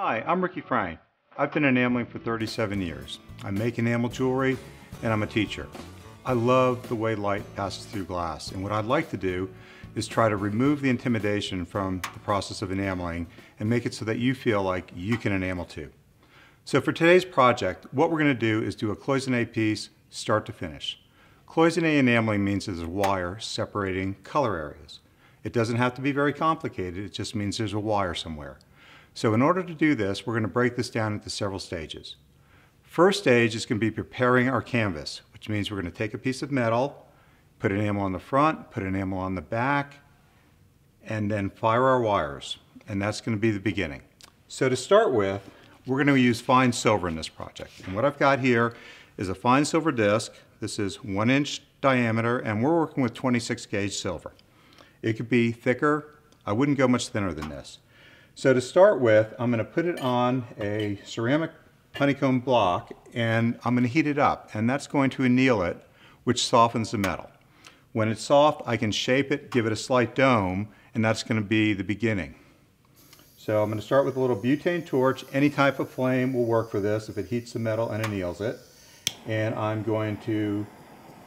Hi, I'm Ricky Frank. I've been enameling for 37 years. I make enamel jewelry and I'm a teacher. I love the way light passes through glass, and what I'd like to do is try to remove the intimidation from the process of enameling and make it so that you feel like you can enamel too. So for today's project, what we're going to do is do a Cloisonne piece start to finish. Cloisonne enameling means there's a wire separating color areas. It doesn't have to be very complicated, it just means there's a wire somewhere. So in order to do this, we're going to break this down into several stages. First stage is going to be preparing our canvas, which means we're going to take a piece of metal, put enamel on the front, put enamel on the back, and then fire our wires. And that's going to be the beginning. So to start with, we're going to use fine silver in this project. And what I've got here is a fine silver disc. This is 1 inch diameter, and we're working with 26 gauge silver. It could be thicker. I wouldn't go much thinner than this. So to start with, I'm going to put it on a ceramic honeycomb block and I'm going to heat it up, and that's going to anneal it, which softens the metal. When it's soft, I can shape it, give it a slight dome, and that's going to be the beginning. So I'm going to start with a little butane torch. Any type of flame will work for this if it heats the metal and anneals it. And I'm going to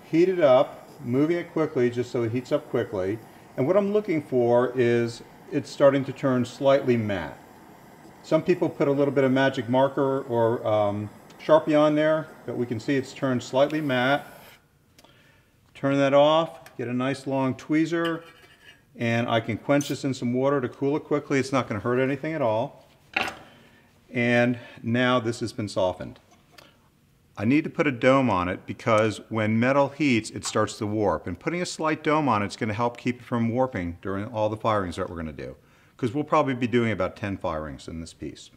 heat it up, moving it quickly just so it heats up quickly. And what I'm looking for is it's starting to turn slightly matte. Some people put a little bit of magic marker or Sharpie on there, but we can see it's turned slightly matte. Turn that off, get a nice long tweezer, and I can quench this in some water to cool it quickly. It's not going to hurt anything at all. And now this has been softened. I need to put a dome on it because when metal heats, it starts to warp. And putting a slight dome on it is going to help keep it from warping during all the firings that we're going to do. Because we'll probably be doing about 10 firings in this piece.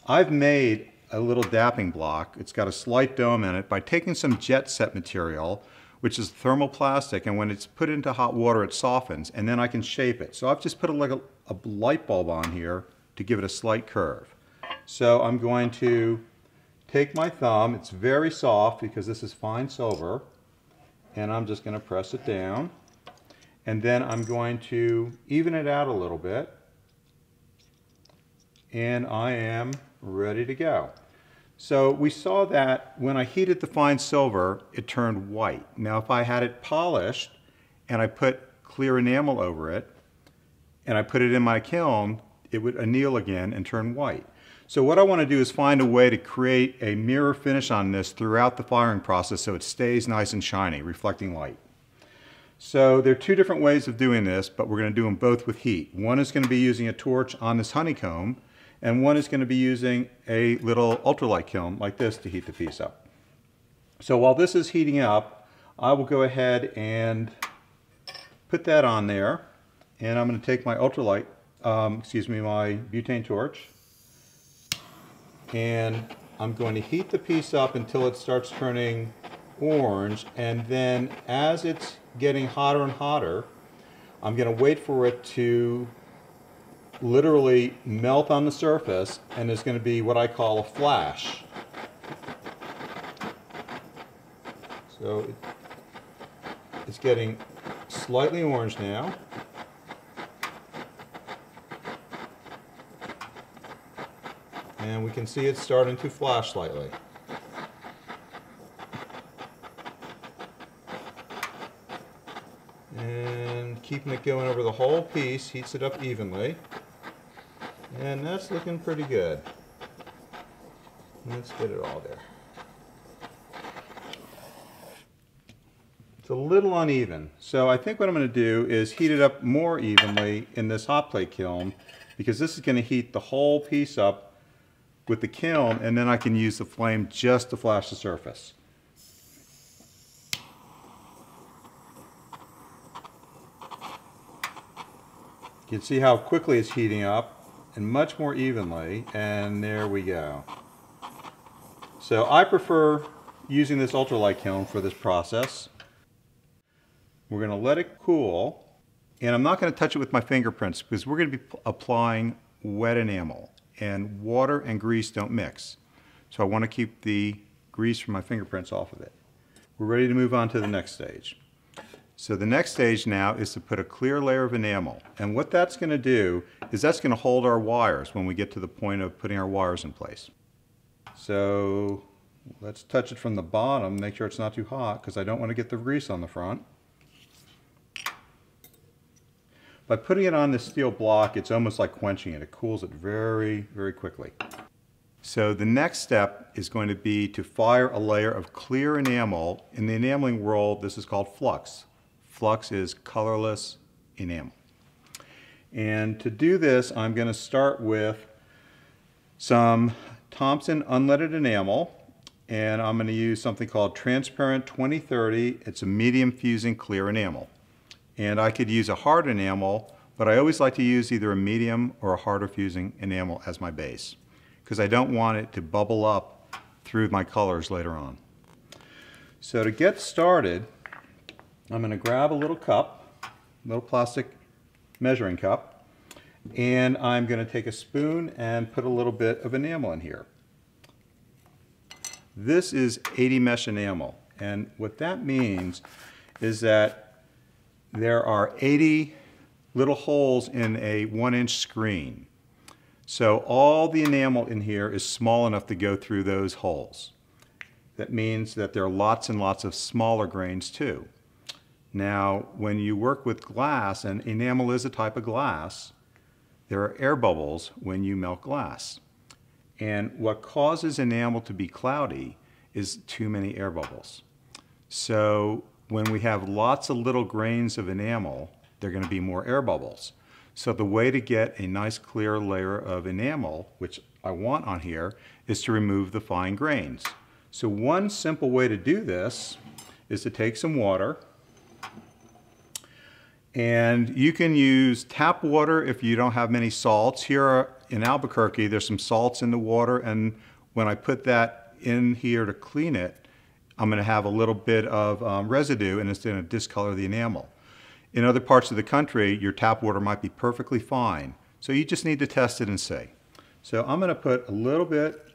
I've made a little dapping block. It's got a slight dome in it by taking some jet set material, which is thermoplastic, and when it's put into hot water, it softens, and then I can shape it. So I've just put a light bulb on here to give it a slight curve. So I'm going to take my thumb, it's very soft because this is fine silver, and I'm just going to press it down. And then I'm going to even it out a little bit, and I am ready to go. So we saw that when I heated the fine silver, it turned white. Now if I had it polished and I put clear enamel over it, and I put it in my kiln, it would anneal again and turn white. So what I want to do is find a way to create a mirror finish on this throughout the firing process so it stays nice and shiny, reflecting light. So there are two different ways of doing this, but we're going to do them both with heat. One is going to be using a torch on this honeycomb, and one is going to be using a little ultralight kiln like this to heat the piece up. So while this is heating up, I will go ahead and put that on there, and I'm going to take my ultralight, my butane torch, and I'm going to heat the piece up until it starts turning orange, and then as it's getting hotter and hotter, I'm going to wait for it to literally melt on the surface, and there's going to be what I call a flash. So it's getting slightly orange now. And we can see it's starting to flash slightly. And keeping it going over the whole piece heats it up evenly. And that's looking pretty good. Let's get it all there. It's a little uneven. So I think what I'm going to do is heat it up more evenly in this hot plate kiln, because this is going to heat the whole piece up with the kiln, and then I can use the flame just to flash the surface. You can see how quickly it's heating up and much more evenly, and there we go. So I prefer using this ultralight kiln for this process. We're going to let it cool, and I'm not going to touch it with my fingerprints because we're going to be applying wet enamel, and water and grease don't mix. So I want to keep the grease from my fingerprints off of it. We're ready to move on to the next stage. So the next stage now is to put a clear layer of enamel. And what that's going to do is that's going to hold our wires when we get to the point of putting our wires in place. So let's touch it from the bottom, make sure it's not too hot because I don't want to get the grease on the front. By putting it on this steel block, it's almost like quenching it. It cools it very, very quickly. So the next step is going to be to fire a layer of clear enamel. In the enameling world, this is called flux. Flux is colorless enamel. And to do this, I'm going to start with some Thompson unleaded enamel, and I'm going to use something called transparent 2030. It's a medium fusing clear enamel. And I could use a hard enamel, but I always like to use either a medium or a harder fusing enamel as my base, because I don't want it to bubble up through my colors later on. So to get started, I'm going to grab a little cup, little plastic measuring cup, and I'm going to take a spoon and put a little bit of enamel in here. This is 80 mesh enamel, and what that means is that there are 80 little holes in a 1-inch screen. So all the enamel in here is small enough to go through those holes. That means that there are lots and lots of smaller grains too. Now, when you work with glass, and enamel is a type of glass, there are air bubbles when you melt glass. And what causes enamel to be cloudy is too many air bubbles. So when we have lots of little grains of enamel, there are going to be more air bubbles. So the way to get a nice clear layer of enamel, which I want on here, is to remove the fine grains. So one simple way to do this is to take some water, and you can use tap water if you don't have many salts. Here in Albuquerque, there's some salts in the water, and when I put that in here to clean it, I'm going to have a little bit of residue, and it's going to discolor the enamel. In other parts of the country, your tap water might be perfectly fine. So you just need to test it and see. So I'm going to put a little bit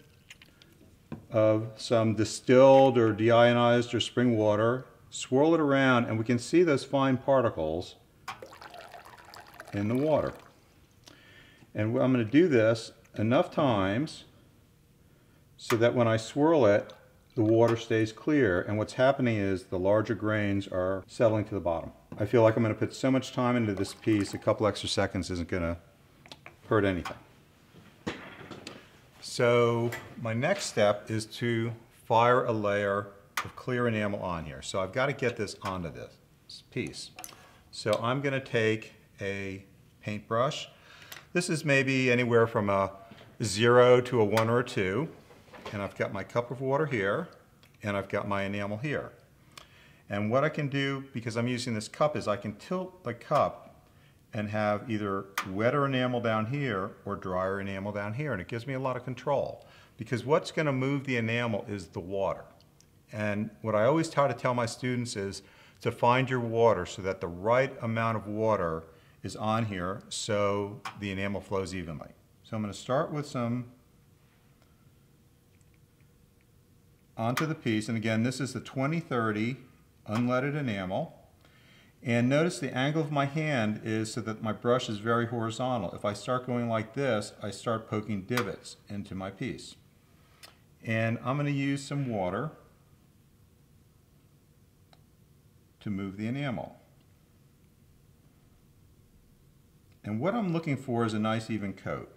of some distilled or deionized or spring water, swirl it around, and we can see those fine particles in the water. And I'm going to do this enough times so that when I swirl it, the water stays clear, and what's happening is the larger grains are settling to the bottom. I feel like I'm going to put so much time into this piece, a couple extra seconds isn't going to hurt anything. So my next step is to fire a layer of clear enamel on here. So I've got to get this onto this piece. So I'm going to take a paintbrush. This is maybe anywhere from a 0 to a 1 or a 2. And I've got my cup of water here, and I've got my enamel here. And what I can do, because I'm using this cup, is I can tilt the cup and have either wetter enamel down here or drier enamel down here, and it gives me a lot of control. Because what's going to move the enamel is the water. And what I always try to tell my students is to find your water so that the right amount of water is on here so the enamel flows evenly. So I'm going to start with some onto the piece, and again, this is the 2030 unleaded enamel. And notice the angle of my hand is so that my brush is very horizontal. If I start going like this, I start poking divots into my piece. And I'm going to use some water to move the enamel. And what I'm looking for is a nice even coat.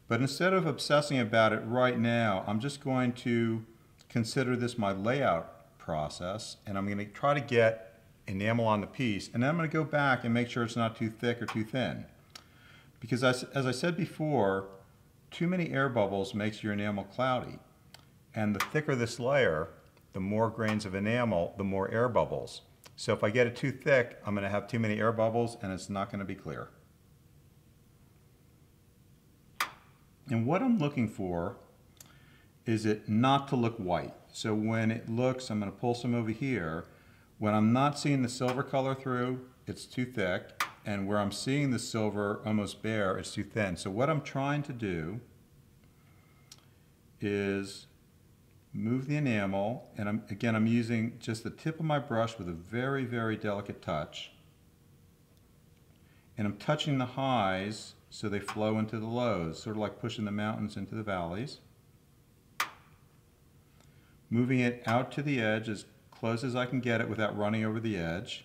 But instead of obsessing about it right now, I'm just going to consider this my layout process, and I'm going to try to get enamel on the piece, and then I'm going to go back and make sure it's not too thick or too thin. Because as I said before, too many air bubbles makes your enamel cloudy. And the thicker this layer, the more grains of enamel, the more air bubbles. So if I get it too thick, I'm going to have too many air bubbles, and it's not going to be clear. And what I'm looking for is it not to look white. So when it looks, I'm going to pull some over here. When I'm not seeing the silver color through, it's too thick. And where I'm seeing the silver almost bare, it's too thin. So what I'm trying to do is move the enamel, and I'm using just the tip of my brush with a very, very delicate touch. And I'm touching the highs so they flow into the lows, sort of like pushing the mountains into the valleys. Moving it out to the edge as close as I can get it without running over the edge.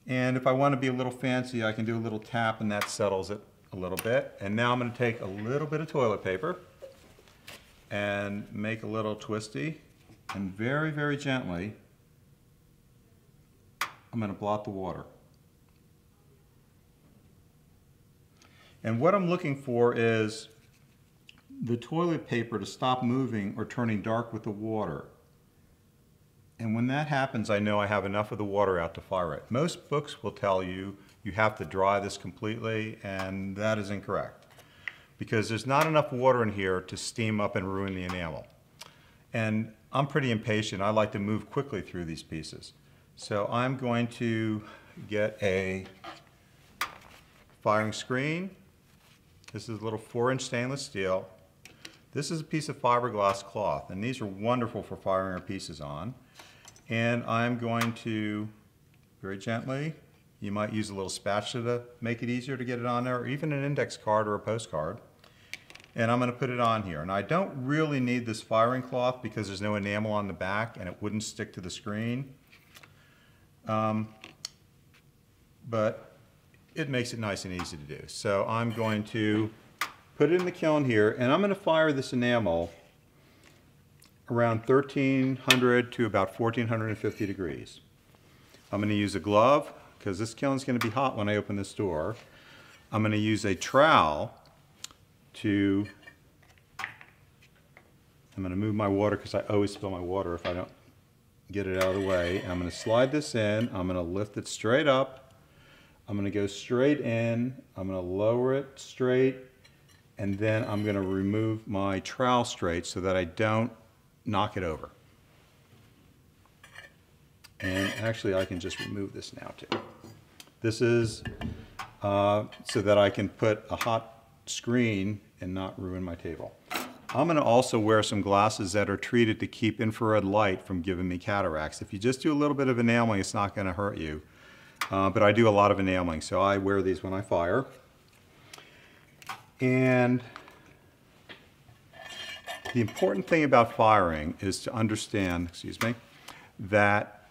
And if I want to be a little fancy, I can do a little tap and that settles it a little bit. And now I'm going to take a little bit of toilet paper and make a little twisty, and very, very gently I'm going to blot the water. And what I'm looking for is the toilet paper to stop moving or turning dark with the water. And when that happens, I know I have enough of the water out to fire it. Most books will tell you you have to dry this completely, and that is incorrect, because there's not enough water in here to steam up and ruin the enamel. And I'm pretty impatient. I like to move quickly through these pieces. So I'm going to get a firing screen. This is a little 4-inch stainless steel. This is a piece of fiberglass cloth, and these are wonderful for firing our pieces on. And I'm going to, very gently, you might use a little spatula to make it easier to get it on there, or even an index card or a postcard. And I'm going to put it on here. And I don't really need this firing cloth because there's no enamel on the back and it wouldn't stick to the screen. But it makes it nice and easy to do. So I'm going to put it in the kiln here, and I'm going to fire this enamel around 1300 to about 1450 degrees. I'm going to use a glove because this kiln is going to be hot when I open this door. I'm going to use a trowel to, I'm going to move my water because I always spill my water if I don't get it out of the way. And I'm going to slide this in. I'm going to lift it straight up. I'm going to go straight in. I'm going to lower it straight. And then I'm going to remove my trowel straight so that I don't knock it over. And actually I can just remove this now too. This is so that I can put a hot screen and not ruin my table. I'm going to also wear some glasses that are treated to keep infrared light from giving me cataracts. If you just do a little bit of enameling, it's not going to hurt you. But I do a lot of enameling, so I wear these when I fire. And the important thing about firing is to understand, excuse me, that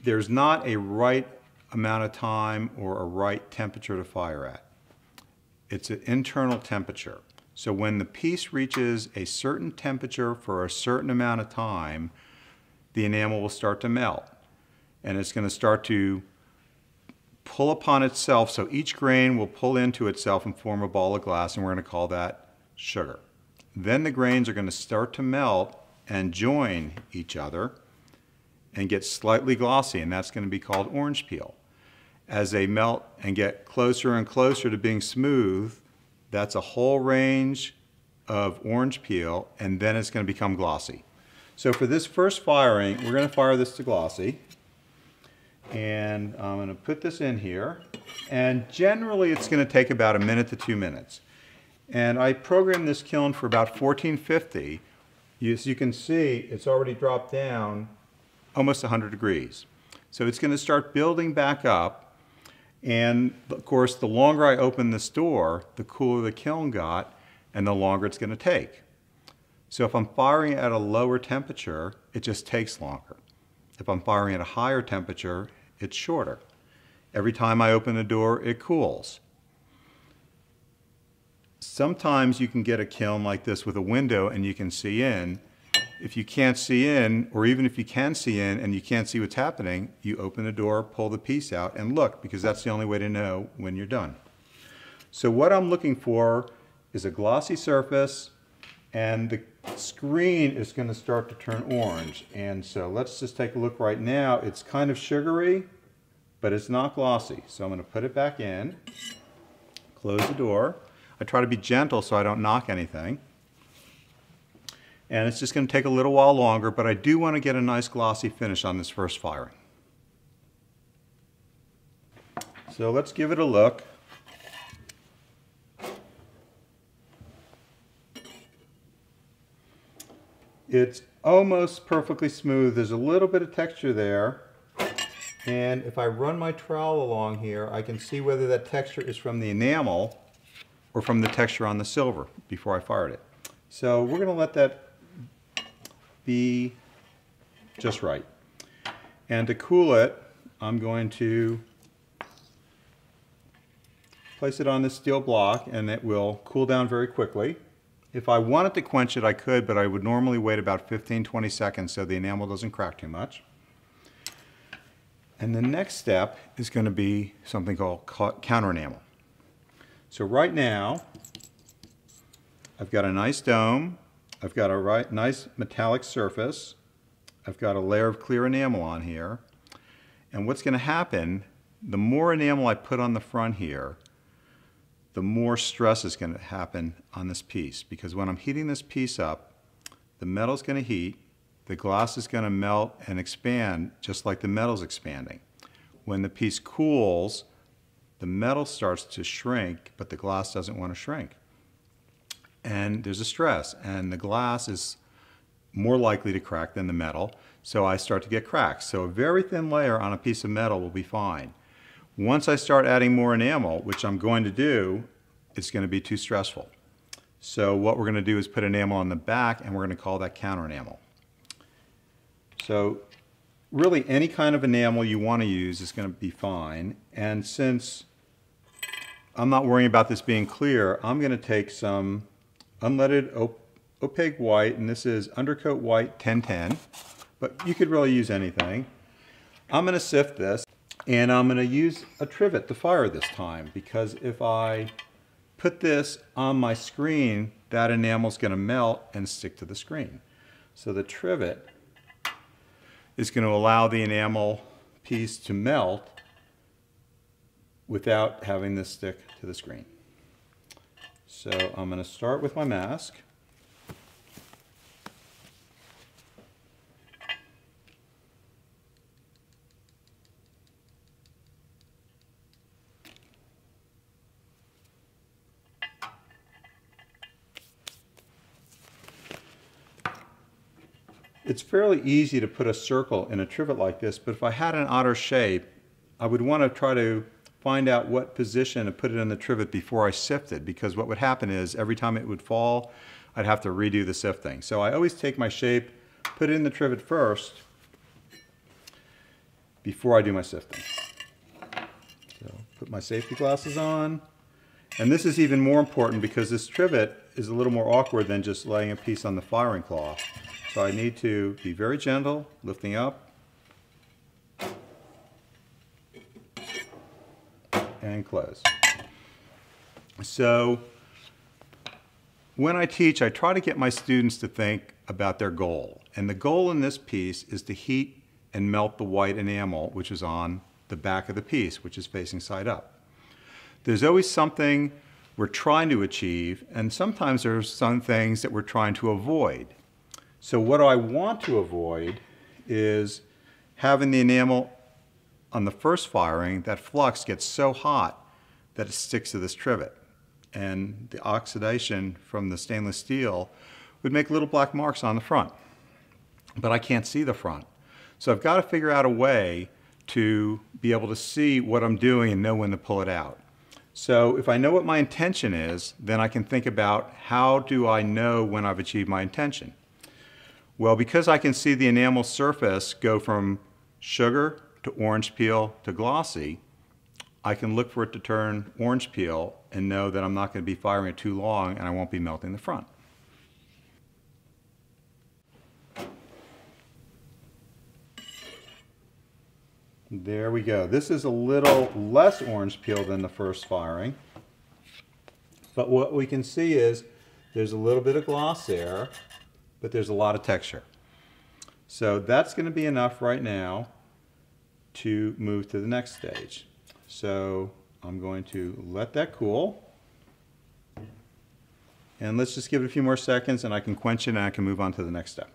there's not a right amount of time or a right temperature to fire at. It's an internal temperature. So when the piece reaches a certain temperature for a certain amount of time, the enamel will start to melt. And it's going to start to pull upon itself, so each grain will pull into itself and form a ball of glass, and we're going to call that sugar. Then the grains are going to start to melt and join each other and get slightly glossy, and that's going to be called orange peel. As they melt and get closer and closer to being smooth, that's a whole range of orange peel, and then it's going to become glossy. So for this first firing, we're going to fire this to glossy. And I'm going to put this in here, and generally it's going to take about 1 minute to 2 minutes. And I programmed this kiln for about 1450. As you can see, it's already dropped down almost 100 degrees. So it's going to start building back up, and of course the longer I open this door, the cooler the kiln got and the longer it's going to take. So if I'm firing at a lower temperature, it just takes longer. If I'm firing at a higher temperature, it's shorter. Every time I open the door, it cools. Sometimes you can get a kiln like this with a window and you can see in. If you can't see in, or even if you can see in and you can't see what's happening, you open the door, pull the piece out, and look, because that's the only way to know when you're done. So what I'm looking for is a glossy surface, and the screen is going to start to turn orange. And so let's just take a look right now. It's kind of sugary, but it's not glossy. So I'm going to put it back in, close the door. I try to be gentle so I don't knock anything. And it's just going to take a little while longer, but I do want to get a nice glossy finish on this first firing. So let's give it a look. It's almost perfectly smooth. There's a little bit of texture there. And if I run my trowel along here, I can see whether that texture is from the enamel or from the texture on the silver before I fired it. So we're going to let that be just right. And to cool it, I'm going to place it on this steel block and it will cool down very quickly. If I wanted to quench it, I could, but I would normally wait about 15-20 seconds so the enamel doesn't crack too much. And the next step is going to be something called counter enamel. So right now, I've got a nice dome, I've got a nice metallic surface, I've got a layer of clear enamel on here, and what's going to happen, the more enamel I put on the front here, the more stress is going to happen on this piece, because when I'm heating this piece up, the metal's going to heat, the glass is going to melt and expand just like the metal's expanding. When the piece cools, the metal starts to shrink, but the glass doesn't want to shrink. And there's a stress, and the glass is more likely to crack than the metal, so I start to get cracks. So a very thin layer on a piece of metal will be fine. Once I start adding more enamel, which I'm going to do, it's going to be too stressful. So what we're going to do is put enamel on the back, and we're going to call that counter enamel. So really any kind of enamel you want to use is going to be fine. And since I'm not worrying about this being clear, I'm going to take some unleaded opaque white, and this is Undercoat White 1010, but you could really use anything. I'm going to sift this, and I'm going to use a trivet to fire this time, because if I put this on my screen, that enamel is going to melt and stick to the screen. So the trivet is going to allow the enamel piece to melt without having this stick to the screen. So I'm going to start with my mask. It's fairly easy to put a circle in a trivet like this, but if I had an odder shape, I would want to try to find out what position to put it in the trivet before I sifted, because what would happen is every time it would fall, I'd have to redo the sifting. So I always take my shape, put it in the trivet first before I do my sifting. So put my safety glasses on. And this is even more important because this trivet is a little more awkward than just laying a piece on the firing cloth. So I need to be very gentle, lifting up and close. So when I teach, I try to get my students to think about their goal. And the goal in this piece is to heat and melt the white enamel, which is on the back of the piece, which is facing side up. There's always something we're trying to achieve, and sometimes there's some things that we're trying to avoid. So what I want to avoid is having the enamel on the first firing, that flux gets so hot that it sticks to this trivet. And the oxidation from the stainless steel would make little black marks on the front. But I can't see the front. So I've got to figure out a way to be able to see what I'm doing and know when to pull it out. So if I know what my intention is, then I can think about how do I know when I've achieved my intention. Well, because I can see the enamel surface go from sugar to orange peel to glossy, I can look for it to turn orange peel and know that I'm not going to be firing it too long and I won't be melting the front. There we go. This is a little less orange peel than the first firing. But what we can see is there's a little bit of gloss there, but there's a lot of texture. So that's going to be enough right now to move to the next stage. So I'm going to let that cool. And let's just give it a few more seconds and I can quench it and I can move on to the next step.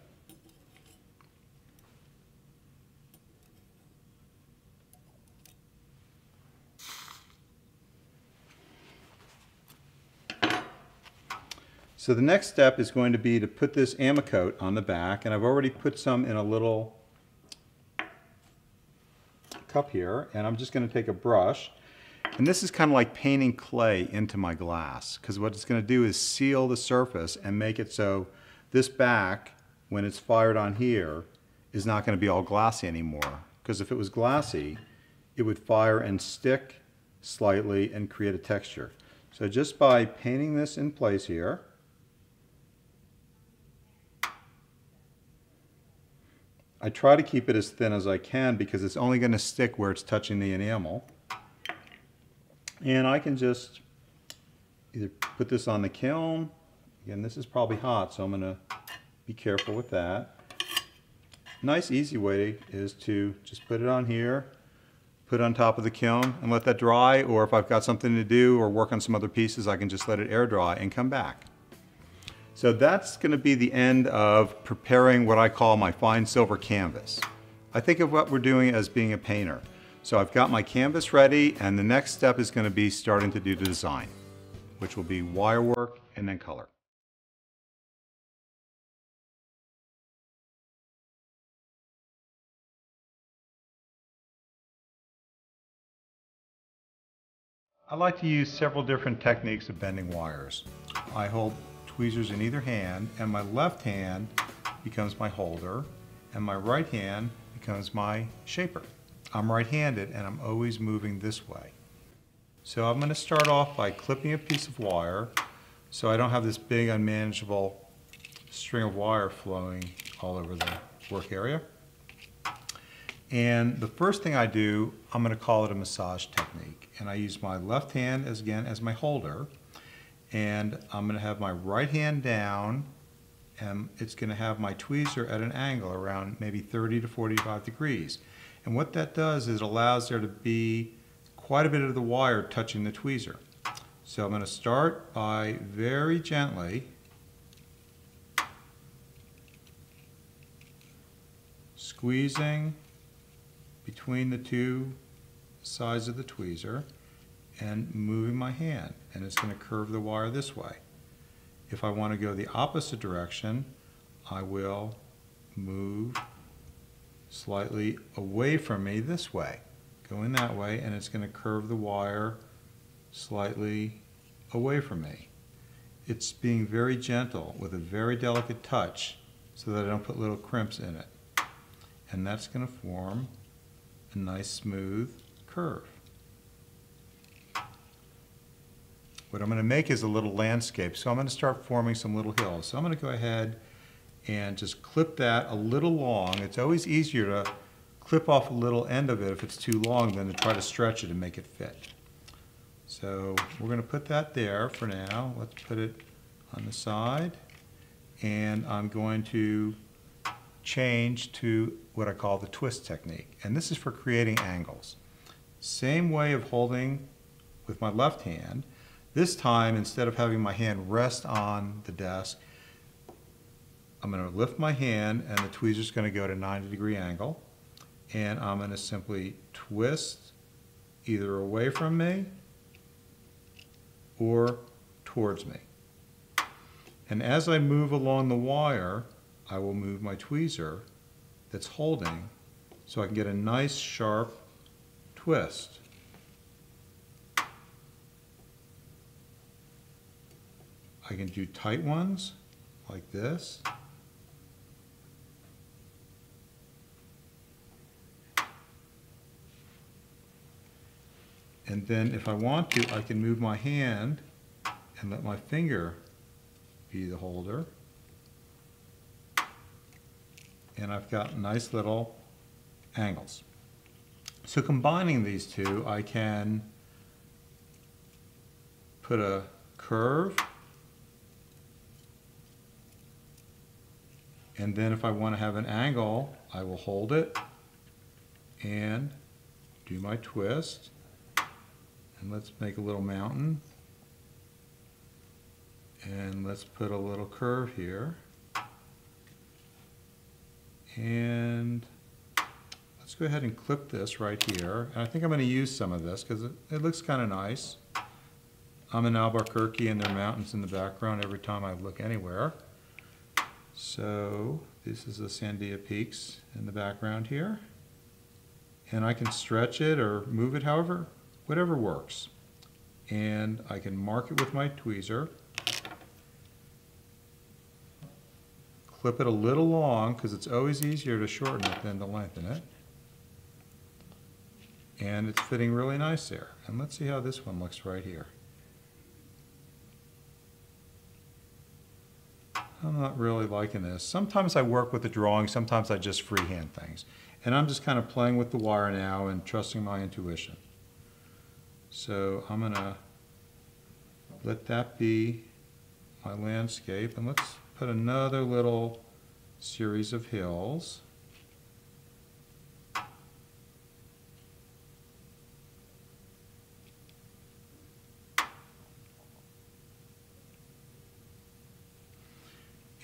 So the next step is going to be to put this Amacoat on the back, and I've already put some in a little cup here, and I'm just going to take a brush, and this is kind of like painting clay into my glass, because what it's going to do is seal the surface and make it so this back, when it's fired on here, is not going to be all glassy anymore, because if it was glassy, it would fire and stick slightly and create a texture. So just by painting this in place here, I try to keep it as thin as I can because it's only going to stick where it's touching the enamel. And I can just either put this on the kiln. Again, this is probably hot, so I'm going to be careful with that. Nice easy way is to just put it on here, put it on top of the kiln and let that dry, or if I've got something to do or work on some other pieces, I can just let it air dry and come back. So that's going to be the end of preparing what I call my fine silver canvas. I think of what we're doing as being a painter. So I've got my canvas ready, and the next step is going to be starting to do the design, which will be wire work and then color. I like to use several different techniques of bending wires. I hold tweezers in either hand, and my left hand becomes my holder, and my right hand becomes my shaper. I'm right-handed, and I'm always moving this way. So I'm going to start off by clipping a piece of wire so I don't have this big unmanageable string of wire flowing all over the work area. And the first thing I do, I'm going to call it a massage technique. And I use my left hand as my holder. And I'm going to have my right hand down, and it's going to have my tweezer at an angle around maybe 30 to 45 degrees. And what that does is it allows there to be quite a bit of the wire touching the tweezer. So I'm going to start by very gently squeezing between the two sides of the tweezer and moving my hand, and it's going to curve the wire this way. If I want to go the opposite direction, I will move slightly away from me this way, going that way, and it's going to curve the wire slightly away from me. It's being very gentle with a very delicate touch so that I don't put little crimps in it. And that's going to form a nice smooth curve. What I'm going to make is a little landscape, so I'm going to start forming some little hills. So I'm going to go ahead and just clip that a little long. It's always easier to clip off a little end of it if it's too long than to try to stretch it and make it fit. So we're going to put that there for now. Let's put it on the side, and I'm going to change to what I call the twist technique, and this is for creating angles. Same way of holding with my left hand. This time, instead of having my hand rest on the desk, I'm going to lift my hand, and the tweezer is going to go at a 90-degree angle, and I'm going to simply twist either away from me or towards me. And as I move along the wire, I will move my tweezer that's holding so I can get a nice sharp twist. I can do tight ones like this. And then if I want to, I can move my hand and let my finger be the holder. And I've got nice little angles. So combining these two, I can put a curve, and then if I want to have an angle, I will hold it and do my twist. And let's make a little mountain. And let's put a little curve here. And let's go ahead and clip this right here. And I think I'm going to use some of this because it looks kind of nice. I'm in Albuquerque and there are mountains in the background every time I look anywhere. So this is the Sandia Peaks in the background here. And I can stretch it or move it however, whatever works. And I can mark it with my tweezer. Clip it a little long because it's always easier to shorten it than to lengthen it. And it's fitting really nice there. And let's see how this one looks right here. I'm not really liking this. Sometimes I work with the drawing, sometimes I just freehand things. And I'm just kind of playing with the wire now and trusting my intuition. So I'm gonna let that be my landscape, and let's put another little series of hills.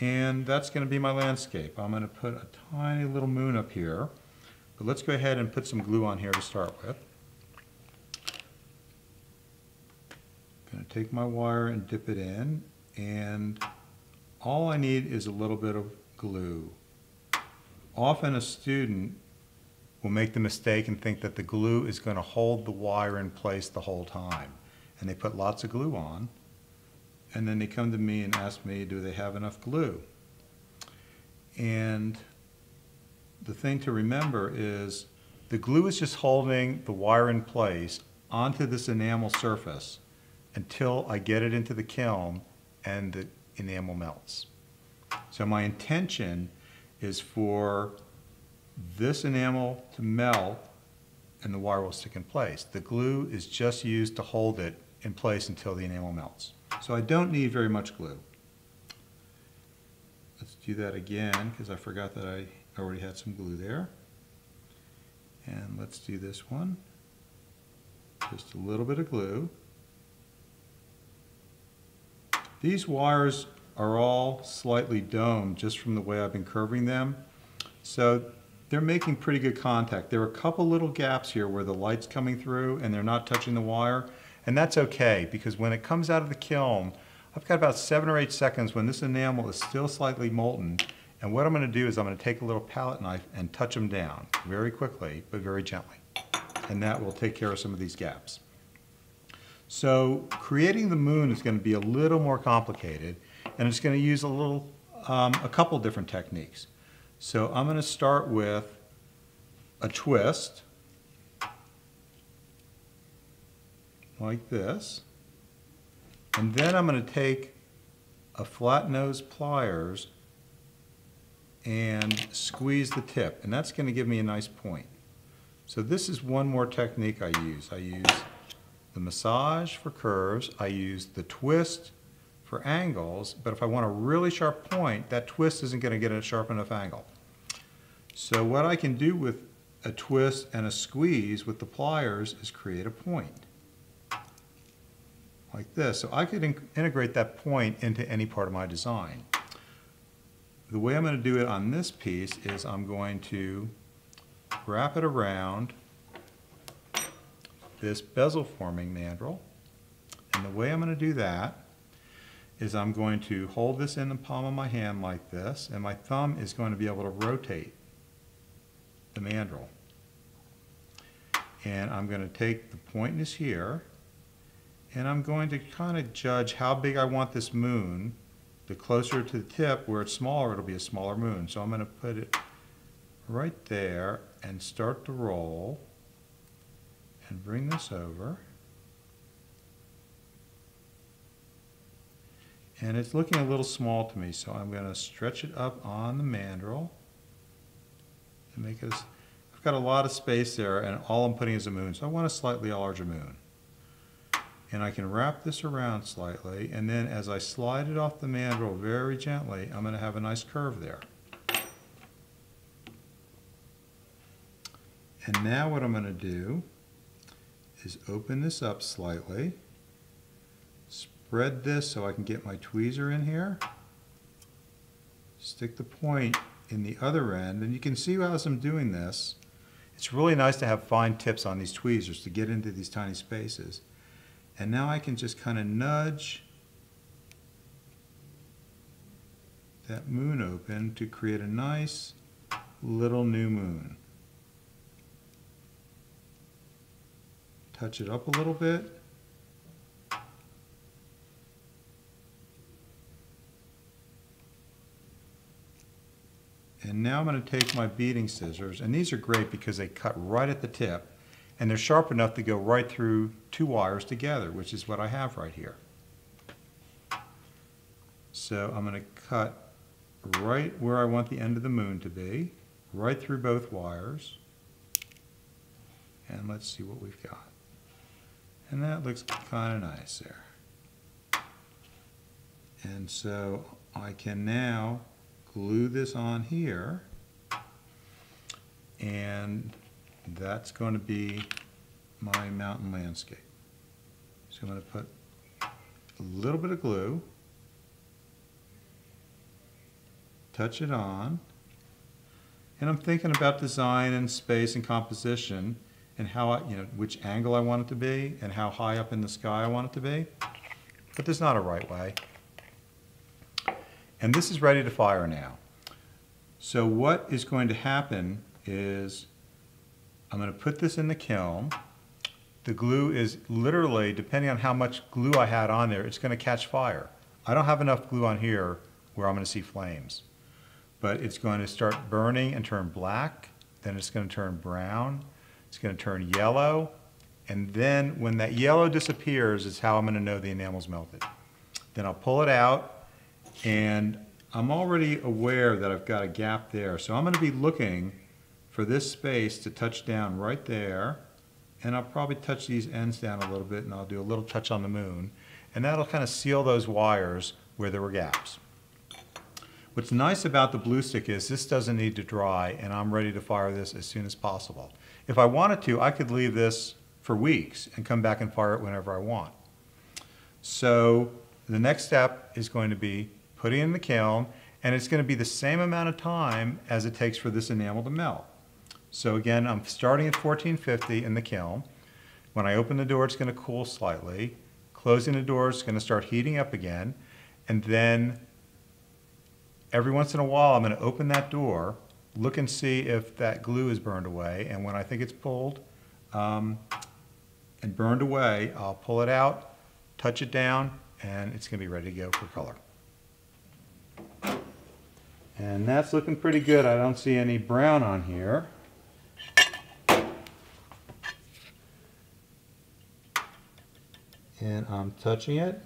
And that's going to be my landscape. I'm going to put a tiny little moon up here. But let's go ahead and put some glue on here to start with. I'm going to take my wire and dip it in. And all I need is a little bit of glue. Often a student will make the mistake and think that the glue is going to hold the wire in place the whole time. And they put lots of glue on. And then they come to me and ask me, do they have enough glue? And the thing to remember is the glue is just holding the wire in place onto this enamel surface until I get it into the kiln and the enamel melts. So my intention is for this enamel to melt and the wire will stick in place. The glue is just used to hold it in place until the enamel melts. So I don't need very much glue. Let's do that again because I forgot that I already had some glue there. And let's do this one. Just a little bit of glue. These wires are all slightly domed just from the way I've been curving them. So they're making pretty good contact. There are a couple little gaps here where the light's coming through and they're not touching the wire. And that's okay, because when it comes out of the kiln, I've got about 7 or 8 seconds when this enamel is still slightly molten. And what I'm going to do is I'm going to take a little palette knife and touch them down very quickly, but very gently. And that will take care of some of these gaps. So creating the moon is going to be a little more complicated, and it's going to use a couple different techniques. So I'm going to start with a twist. Like this, and then I'm going to take a flat nose pliers and squeeze the tip, and that's going to give me a nice point. So this is one more technique I use. I use the massage for curves, I use the twist for angles, but if I want a really sharp point, that twist isn't going to get a sharp enough angle. So what I can do with a twist and a squeeze with the pliers is create a point. Like this. So I could integrate that point into any part of my design. The way I'm going to do it on this piece is I'm going to wrap it around this bezel forming mandrel. And the way I'm going to do that is I'm going to hold this in the palm of my hand like this, and my thumb is going to be able to rotate the mandrel. And I'm going to take the point is here, and I'm going to kind of judge how big I want this moon. The closer to the tip, where it's smaller, it'll be a smaller moon. So I'm going to put it right there and start to roll and bring this over. And it's looking a little small to me, so I'm going to stretch it up on the mandrel and make it. I've got a lot of space there, and all I'm putting is a moon, so I want a slightly larger moon. And I can wrap this around slightly, and then as I slide it off the mandrel very gently, I'm going to have a nice curve there. And now what I'm going to do is open this up slightly, spread this so I can get my tweezer in here, stick the point in the other end, and you can see as I'm doing this, it's really nice to have fine tips on these tweezers to get into these tiny spaces. And now I can just kind of nudge that moon open to create a nice little new moon. Touch it up a little bit. And now I'm going to take my beading scissors, and these are great because they cut right at the tip, and they're sharp enough to go right through two wires together, which is what I have right here. So I'm going to cut right where I want the end of the moon to be, right through both wires. And let's see what we've got. And that looks kind of nice there. And so I can now glue this on here, and that's going to be my mountain landscape. So I'm going to put a little bit of glue, touch it on, and I'm thinking about design and space and composition and how which angle I want it to be and how high up in the sky I want it to be. But there's not a right way. And this is ready to fire now. So what is going to happen is I'm going to put this in the kiln. The glue is literally, depending on how much glue I had on there, it's going to catch fire. I don't have enough glue on here where I'm going to see flames. But it's going to start burning and turn black, then it's going to turn brown, it's going to turn yellow, and then when that yellow disappears is how I'm going to know the enamel's melted. Then I'll pull it out, and I'm already aware that I've got a gap there, so I'm going to be looking for this space to touch down right there, and I'll probably touch these ends down a little bit, and I'll do a little touch on the moon, and that'll kind of seal those wires where there were gaps. What's nice about the blue stick is this doesn't need to dry, and I'm ready to fire this as soon as possible. If I wanted to, I could leave this for weeks and come back and fire it whenever I want. So the next step is going to be putting it in the kiln, and it's going to be the same amount of time as it takes for this enamel to melt. So again, I'm starting at 1450 in the kiln. When I open the door, it's going to cool slightly. Closing the door, it's going to start heating up again, and then every once in a while, I'm going to open that door, look and see if that glue is burned away, and when I think it's pulled and burned away, I'll pull it out, touch it down, and it's going to be ready to go for color. And that's looking pretty good. I don't see any brown on here. And I'm touching it.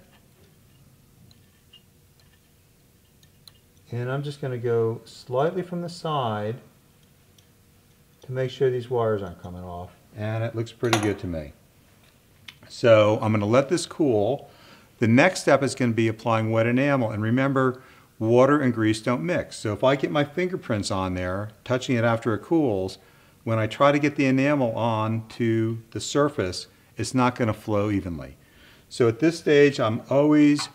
And I'm just going to go slightly from the side to make sure these wires aren't coming off. And it looks pretty good to me. So I'm going to let this cool. The next step is going to be applying wet enamel. And remember, water and grease don't mix. So if I get my fingerprints on there, touching it after it cools, when I try to get the enamel on to the surface, it's not going to flow evenly. So at this stage, I'm always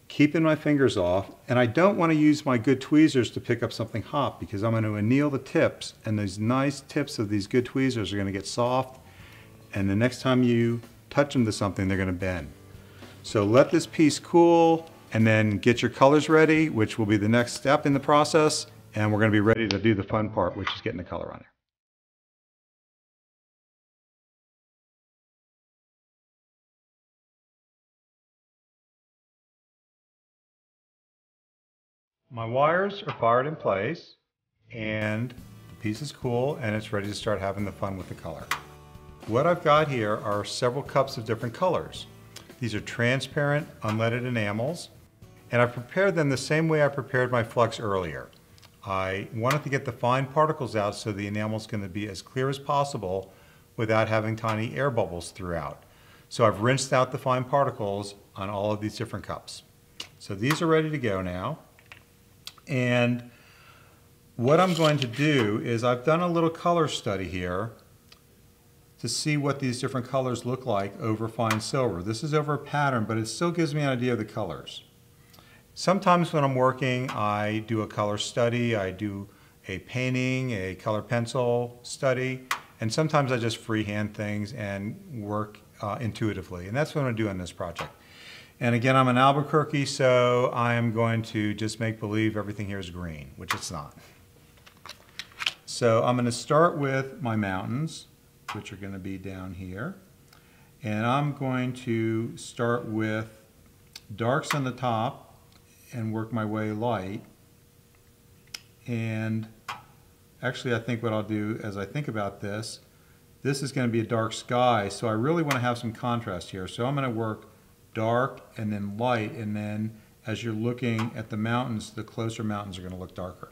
keeping my fingers off, and I don't want to use my good tweezers to pick up something hot because I'm going to anneal the tips, and those nice tips of these good tweezers are going to get soft, and the next time you touch them to something, they're going to bend. So let this piece cool, and then get your colors ready, which will be the next step in the process, and we're going to be ready to do the fun part, which is getting the color on there. My wires are fired in place, and the piece is cool, and it's ready to start having the fun with the color. What I've got here are several cups of different colors. These are transparent, unleaded enamels, and I've prepared them the same way I prepared my flux earlier. I wanted to get the fine particles out so the enamel is going to be as clear as possible without having tiny air bubbles throughout. So I've rinsed out the fine particles on all of these different cups. So these are ready to go now. And what I'm going to do is I've done a little color study here to see what these different colors look like over fine silver. This is over a pattern, but it still gives me an idea of the colors. Sometimes when I'm working, I do a color study, I do a painting, a color pencil study, and sometimes I just freehand things and work intuitively. And that's what I'm going to do on this project. And again, I'm in Albuquerque, so I'm going to just make believe everything here is green, which it's not. So I'm going to start with my mountains, which are going to be down here. And I'm going to start with darks on the top and work my way light. And actually, I think what I'll do as I think about this is going to be a dark sky, so I really want to have some contrast here. So I'm going to work dark and then light, and then as you're looking at the mountains, the closer mountains are going to look darker.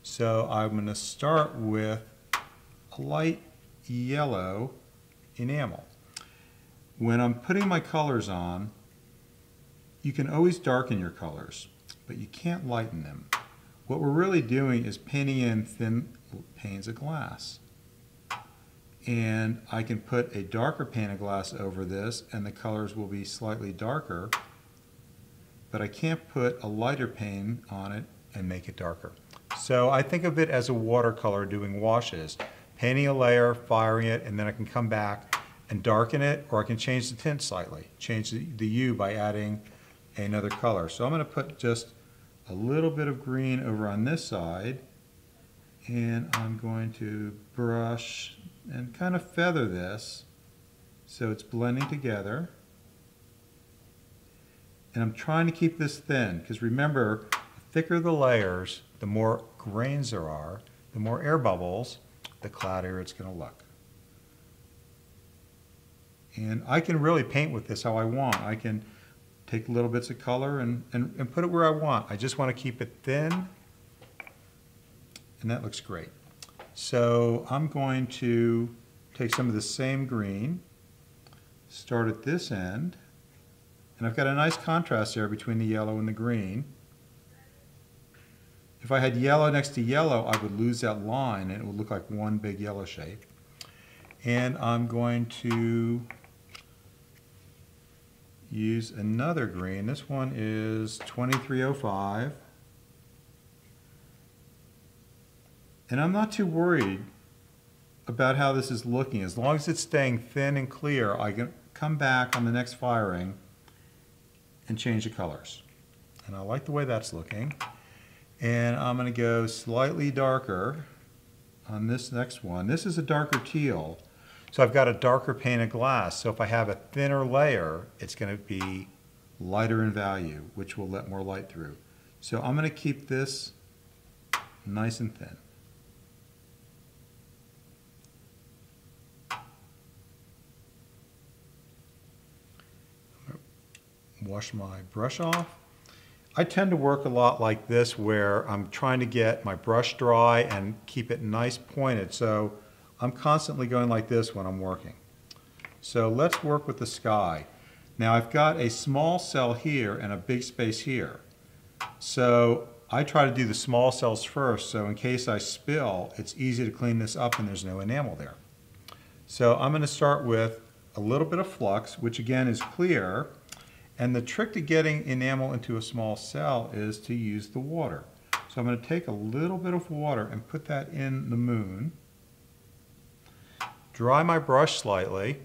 So I'm going to start with a light yellow enamel. When I'm putting my colors on, you can always darken your colors, but you can't lighten them. What we're really doing is painting in thin panes of glass. And I can put a darker pane of glass over this and the colors will be slightly darker, but I can't put a lighter pane on it and make it darker. So I think of it as a watercolor doing washes, painting a layer, firing it, and then I can come back and darken it, or I can change the tint slightly, change the hue by adding another color. So I'm going to put just a little bit of green over on this side, and I'm going to brush and kind of feather this so it's blending together. And I'm trying to keep this thin, because remember, the thicker the layers, the more grains there are, the more air bubbles, the cloudier it's going to look. And I can really paint with this how I want. I can take little bits of color and put it where I want. I just want to keep it thin, and that looks great. So I'm going to take some of the same green, start at this end, and I've got a nice contrast there between the yellow and the green. If I had yellow next to yellow, I would lose that line and it would look like one big yellow shape. And I'm going to use another green. This one is 2305. And I'm not too worried about how this is looking. As long as it's staying thin and clear, I can come back on the next firing and change the colors. And I like the way that's looking. And I'm going to go slightly darker on this next one. This is a darker teal. So I've got a darker pane of glass. So if I have a thinner layer, it's going to be lighter in value, which will let more light through. So I'm going to keep this nice and thin. Wash my brush off. I tend to work a lot like this, where I'm trying to get my brush dry and keep it nice pointed. So I'm constantly going like this when I'm working. So let's work with the sky. Now I've got a small cell here and a big space here. So I try to do the small cells first, so in case I spill, it's easy to clean this up and there's no enamel there. So I'm going to start with a little bit of flux, which again is clear. And the trick to getting enamel into a small cell is to use the water. So I'm going to take a little bit of water and put that in the moon. Dry my brush slightly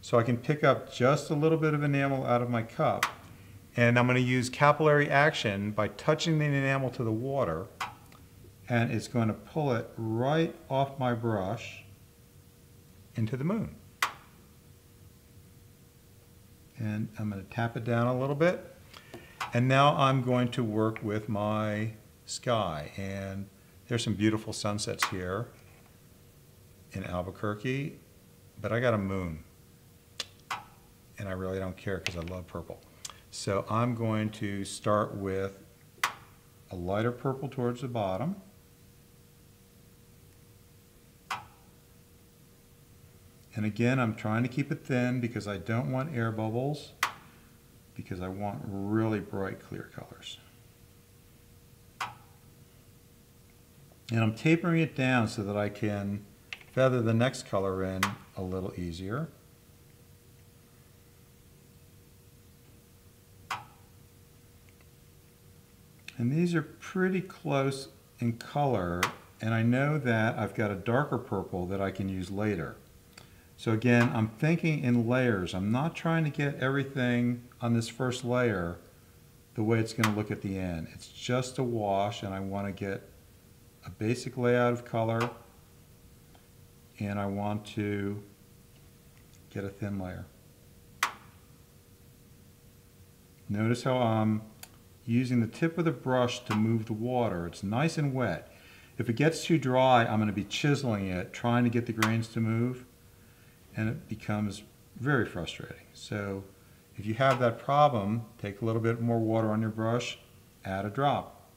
so I can pick up just a little bit of enamel out of my cup. And I'm going to use capillary action by touching the enamel to the water, and it's going to pull it right off my brush into the moon. And I'm going to tap it down a little bit. And now I'm going to work with my sky. And there's some beautiful sunsets here in Albuquerque, but I got a moon. And I really don't care because I love purple. So I'm going to start with a lighter purple towards the bottom. And again, I'm trying to keep it thin because I don't want air bubbles, because I want really bright, clear colors. And I'm tapering it down so that I can feather the next color in a little easier. And these are pretty close in color, and I know that I've got a darker purple that I can use later. So again, I'm thinking in layers. I'm not trying to get everything on this first layer the way it's going to look at the end. It's just a wash, and I want to get a basic layout of color, and I want to get a thin layer. Notice how I'm using the tip of the brush to move the water. It's nice and wet. If it gets too dry, I'm going to be chiseling it, trying to get the grains to move, and it becomes very frustrating. So if you have that problem, take a little bit more water on your brush, add a drop,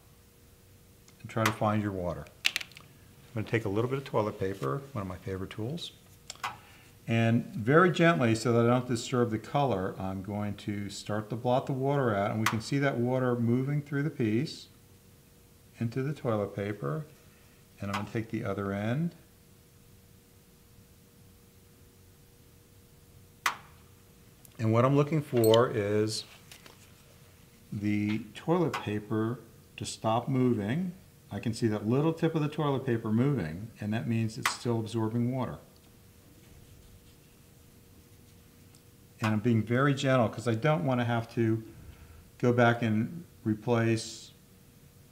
and try to find your water. I'm going to take a little bit of toilet paper, one of my favorite tools, and very gently, so that I don't disturb the color, I'm going to start to blot the water out, and we can see that water moving through the piece into the toilet paper. And I'm going to take the other end and what I'm looking for is the toilet paper to stop moving. I can see that little tip of the toilet paper moving, and that means it's still absorbing water. And I'm being very gentle because I don't want to have to go back and replace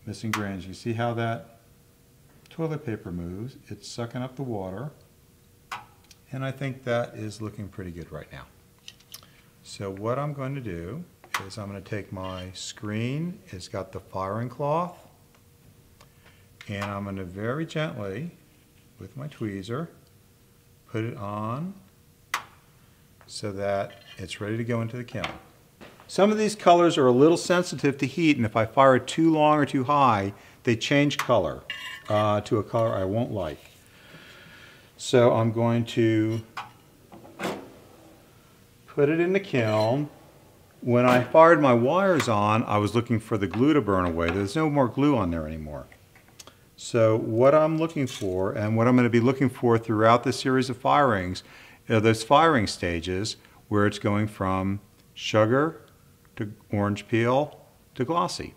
missing grains. You see how that toilet paper moves? It's sucking up the water, and I think that is looking pretty good right now. So what I'm going to do is I'm going to take my screen, it's got the firing cloth, and I'm going to very gently, with my tweezer, put it on so that it's ready to go into the kiln. Some of these colors are a little sensitive to heat, and if I fire it too long or too high, they change color to a color I won't like. So I'm going to put it in the kiln. When I fired my wires on, I was looking for the glue to burn away. There's no more glue on there anymore. So what I'm looking for, and what I'm going to be looking for throughout this series of firings, are those firing stages where it's going from sugar to orange peel to glossy.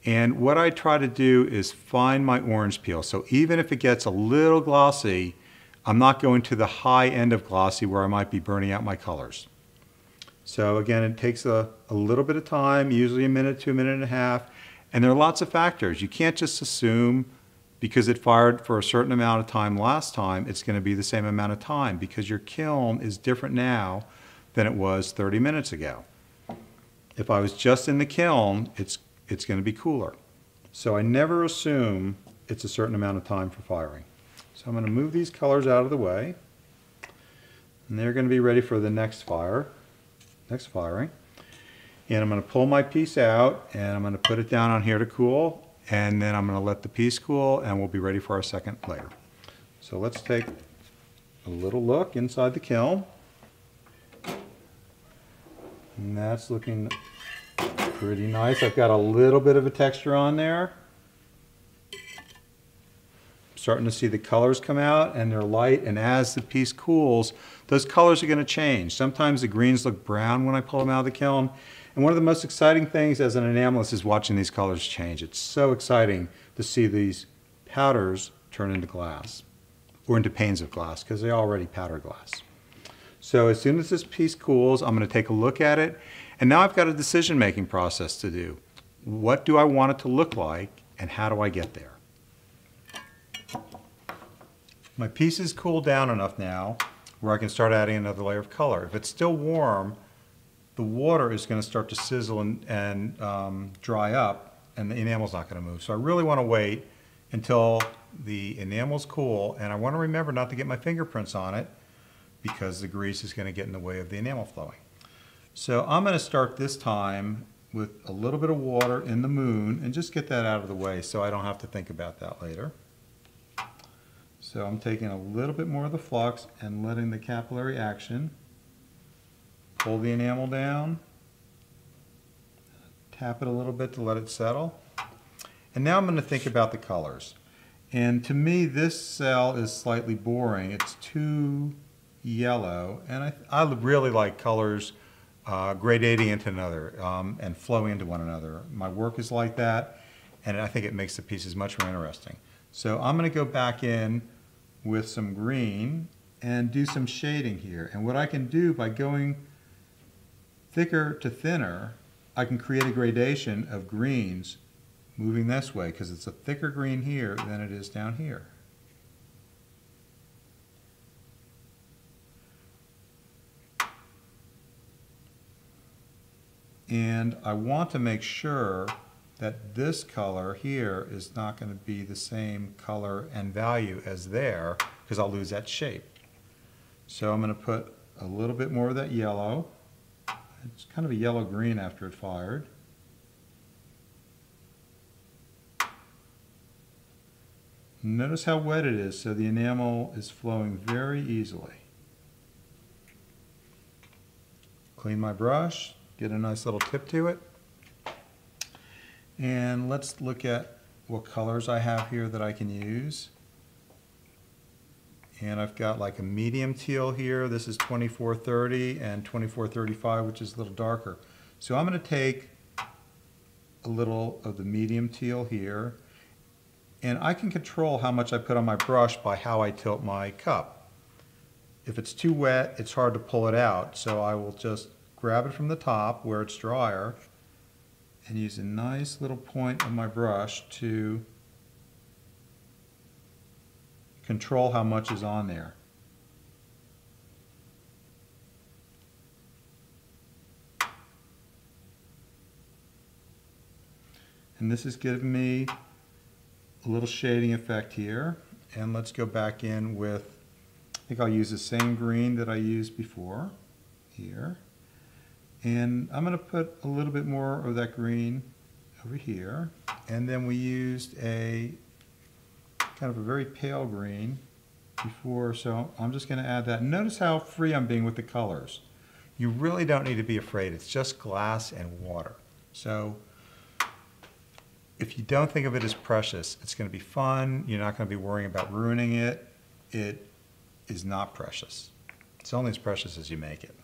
And what I try to do is find my orange peel. So even if it gets a little glossy, I'm not going to the high end of glossy where I might be burning out my colors. So again, it takes a little bit of time, usually a minute to a minute and a half. And there are lots of factors. You can't just assume because it fired for a certain amount of time last time, it's going to be the same amount of time, because your kiln is different now than it was 30 minutes ago. If I was just in the kiln, it's going to be cooler. So I never assume it's a certain amount of time for firing. So I'm going to move these colors out of the way, and they're going to be ready for the next firing. And I'm going to pull my piece out, and I'm going to put it down on here to cool, and then I'm going to let the piece cool, and we'll be ready for our second layer. So let's take a little look inside the kiln. And that's looking pretty nice. I've got a little bit of a texture on there. I'm starting to see the colors come out, and they're light, and as the piece cools, those colors are going to change. Sometimes the greens look brown when I pull them out of the kiln. And one of the most exciting things as an enamelist is watching these colors change. It's so exciting to see these powders turn into glass, or into panes of glass, because they're already powder glass. So as soon as this piece cools, I'm going to take a look at it, and now I've got a decision-making process to do. What do I want it to look like, and how do I get there? My piece is cooled down enough now where I can start adding another layer of color. If it's still warm, the water is going to start to sizzle and dry up, and the enamel's not going to move. So I really want to wait until the enamel's cool, and I want to remember not to get my fingerprints on it because the grease is going to get in the way of the enamel flowing. So I'm going to start this time with a little bit of water in the moon and just get that out of the way so I don't have to think about that later. So I'm taking a little bit more of the flux and letting the capillary action pull the enamel down, tap it a little bit to let it settle. And now I'm going to think about the colors. And to me, this cell is slightly boring. It's too yellow, and I really like colors gradating into another and flowing into one another. My work is like that, and I think it makes the pieces much more interesting. So I'm going to go back in with some green and do some shading here. And what I can do by going thicker to thinner, I can create a gradation of greens moving this way because it's a thicker green here than it is down here. And I want to make sure that this color here is not going to be the same color and value as there because I'll lose that shape. So I'm going to put a little bit more of that yellow. It's kind of a yellow-green after it fired. Notice how wet it is, so the enamel is flowing very easily. Clean my brush, get a nice little tip to it. And let's look at what colors I have here that I can use. And I've got like a medium teal here. This is 2430 and 2435, which is a little darker. So I'm going to take a little of the medium teal here. And I can control how much I put on my brush by how I tilt my cup. If it's too wet, it's hard to pull it out. So I will just grab it from the top where it's drier and use a nice little point of my brush to control how much is on there. And this is giving me a little shading effect here. And let's go back in with, I think I'll use the same green that I used before here. And I'm going to put a little bit more of that green over here. And then we used a kind of a very pale green before, so I'm just going to add that. Notice how free I'm being with the colors. You really don't need to be afraid. It's just glass and water. So if you don't think of it as precious, it's going to be fun. You're not going to be worrying about ruining it. It is not precious. It's only as precious as you make it.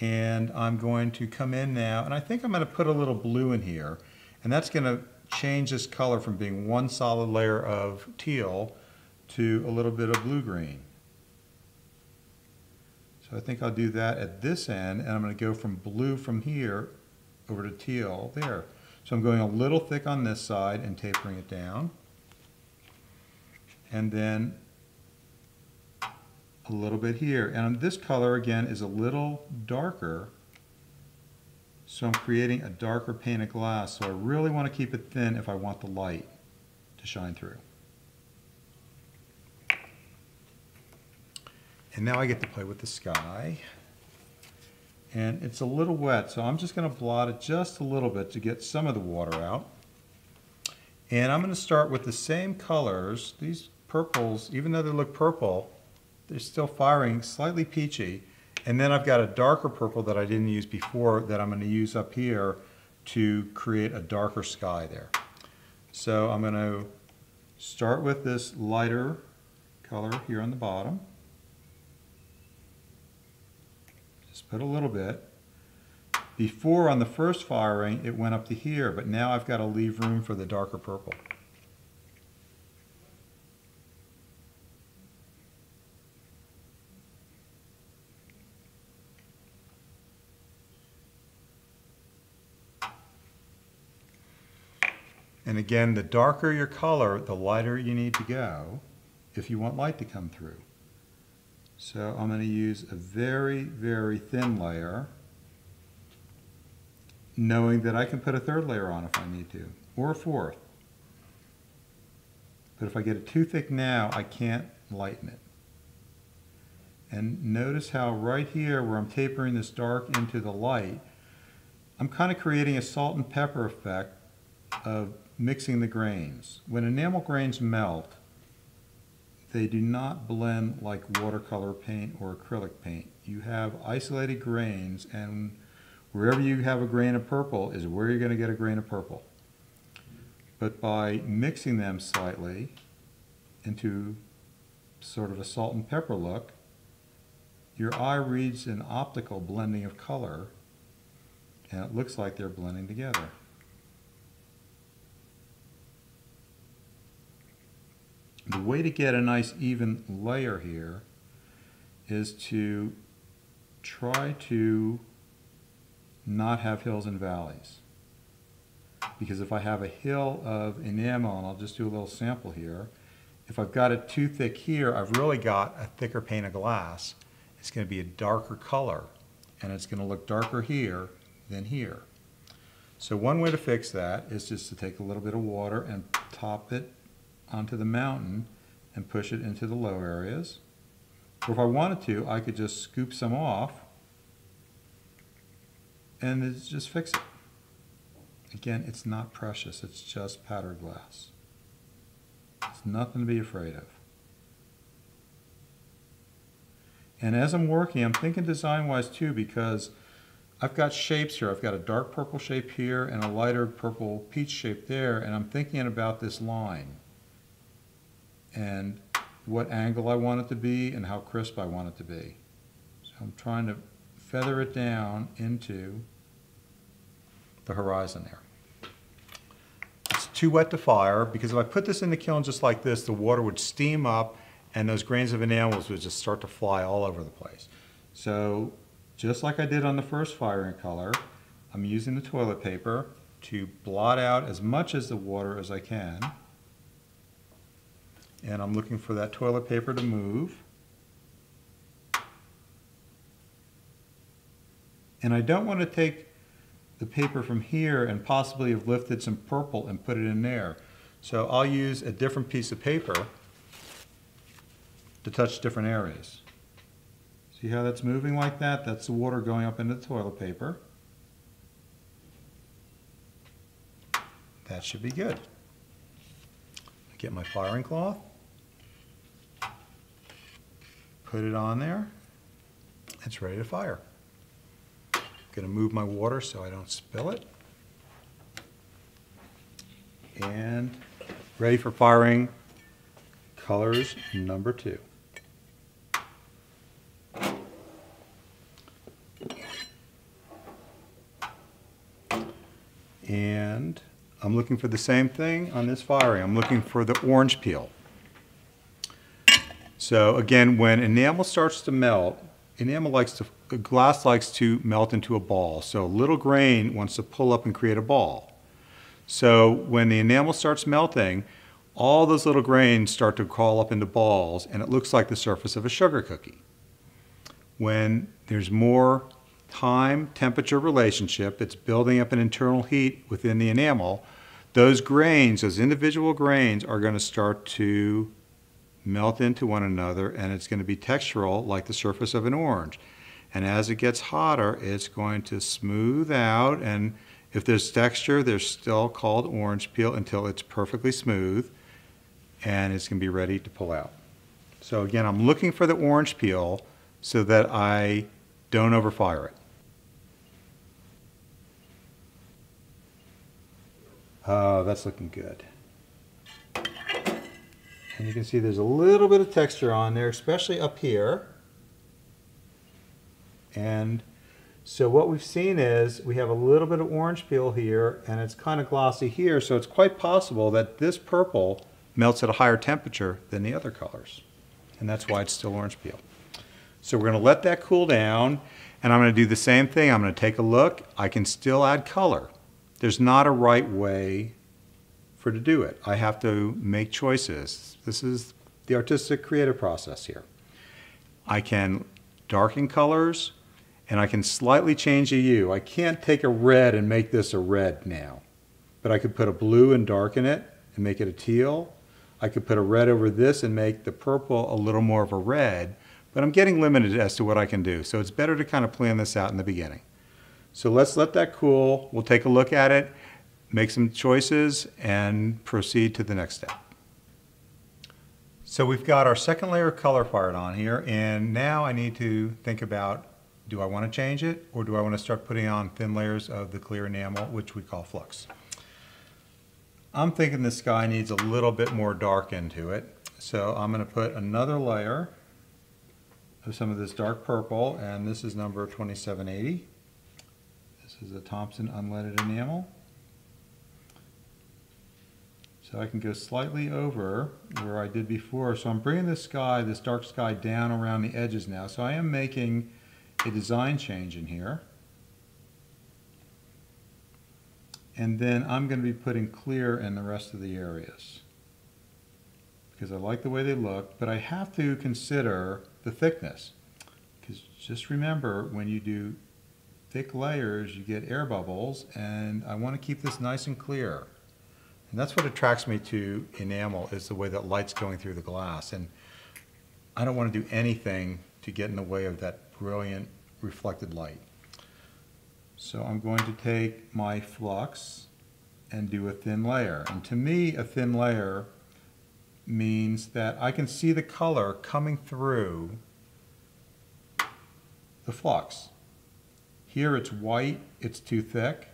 And I'm going to come in now, and I think I'm going to put a little blue in here, and that's going to change this color from being one solid layer of teal to a little bit of blue-green. So I think I'll do that at this end, and I'm going to go from blue from here over to teal there. So I'm going a little thick on this side and tapering it down. And then a little bit here. And this color, again, is a little darker. So I'm creating a darker pane of glass. So I really want to keep it thin if I want the light to shine through. And now I get to play with the sky. And it's a little wet, so I'm just going to blot it just a little bit to get some of the water out. And I'm going to start with the same colors. These purples, even though they look purple, they're still firing slightly peachy. And then I've got a darker purple that I didn't use before that I'm going to use up here to create a darker sky there. So I'm going to start with this lighter color here on the bottom. Just put a little bit. Before, on the first firing, it went up to here, but now I've got to leave room for the darker purple. And again, the darker your color, the lighter you need to go if you want light to come through. So I'm going to use a very, very thin layer, knowing that I can put a third layer on if I need to, or a fourth. But if I get it too thick now, I can't lighten it. And notice how right here, where I'm tapering this dark into the light, I'm kind of creating a salt and pepper effect of mixing the grains. When enamel grains melt, they do not blend like watercolor paint or acrylic paint. You have isolated grains, and wherever you have a grain of purple is where you're going to get a grain of purple. But by mixing them slightly into sort of a salt and pepper look, your eye reads an optical blending of color, and it looks like they're blending together. The way to get a nice even layer here is to try to not have hills and valleys. Because if I have a hill of enamel, and I'll just do a little sample here, if I've got it too thick here, I've really got a thicker pane of glass. It's going to be a darker color, and it's going to look darker here than here. So one way to fix that is just to take a little bit of water and top it onto the mountain and push it into the low areas. Or if I wanted to, I could just scoop some off and just fix it. Again, it's not precious, it's just powdered glass. It's nothing to be afraid of. And as I'm working, I'm thinking design-wise too, because I've got shapes here. I've got a dark purple shape here and a lighter purple peach shape there, and I'm thinking about this line and what angle I want it to be and how crisp I want it to be. So I'm trying to feather it down into the horizon there. It's too wet to fire, because if I put this in the kiln just like this, the water would steam up and those grains of enamels would just start to fly all over the place. So just like I did on the first firing color, I'm using the toilet paper to blot out as much as the water as I can. And I'm looking for that toilet paper to move. And I don't want to take the paper from here and possibly have lifted some purple and put it in there. So I'll use a different piece of paper to touch different areas. See how that's moving like that? That's the water going up into the toilet paper. That should be good. I get my firing cloth, put it on there. It's ready to fire. I'm going to move my water so I don't spill it. And ready for firing colors number 2. And I'm looking for the same thing on this firing. I'm looking for the orange peel. So again, when enamel starts to melt, glass likes to melt into a ball. So a little grain wants to pull up and create a ball. So when the enamel starts melting, all those little grains start to crawl up into balls, and it looks like the surface of a sugar cookie. When there's more time-temperature relationship, it's building up an internal heat within the enamel, those grains, those individual grains, are going to start to melt into one another, and it's going to be textural like the surface of an orange. And as it gets hotter, it's going to smooth out, and if there's texture, there's still called orange peel until it's perfectly smooth, and it's going to be ready to pull out. So again, I'm looking for the orange peel so that I don't overfire it. Oh, that's looking good. And you can see there's a little bit of texture on there, especially up here. And so what we've seen is we have a little bit of orange peel here, and it's kind of glossy here, so it's quite possible that this purple melts at a higher temperature than the other colors. And that's why it's still orange peel. So we're going to let that cool down, and I'm going to do the same thing. I'm going to take a look. I can still add color. There's not a right way for to do it. I have to make choices. This is the artistic creative process here. I can darken colors, and I can slightly change the hue. I can't take a red and make this a red now, but I could put a blue and darken it and make it a teal. I could put a red over this and make the purple a little more of a red, but I'm getting limited as to what I can do. So it's better to kind of plan this out in the beginning. So let's let that cool. We'll take a look at it, make some choices, and proceed to the next step. So we've got our second layer of color fired on here, and now I need to think about, do I want to change it, or do I want to start putting on thin layers of the clear enamel, which we call flux? I'm thinking this guy needs a little bit more dark into it, so I'm going to put another layer of some of this dark purple, and this is number 2780. This is a Thompson unleaded enamel. So I can go slightly over where I did before. So I'm bringing this sky, this dark sky, down around the edges now. So I am making a design change in here. And then I'm going to be putting clear in the rest of the areas because I like the way they look, but I have to consider the thickness. Because just remember, when you do thick layers, you get air bubbles, and I want to keep this nice and clear. And that's what attracts me to enamel, is the way that light's going through the glass. And I don't want to do anything to get in the way of that brilliant reflected light. So I'm going to take my flux and do a thin layer. And to me, a thin layer means that I can see the color coming through the flux. Here it's white, it's too thick.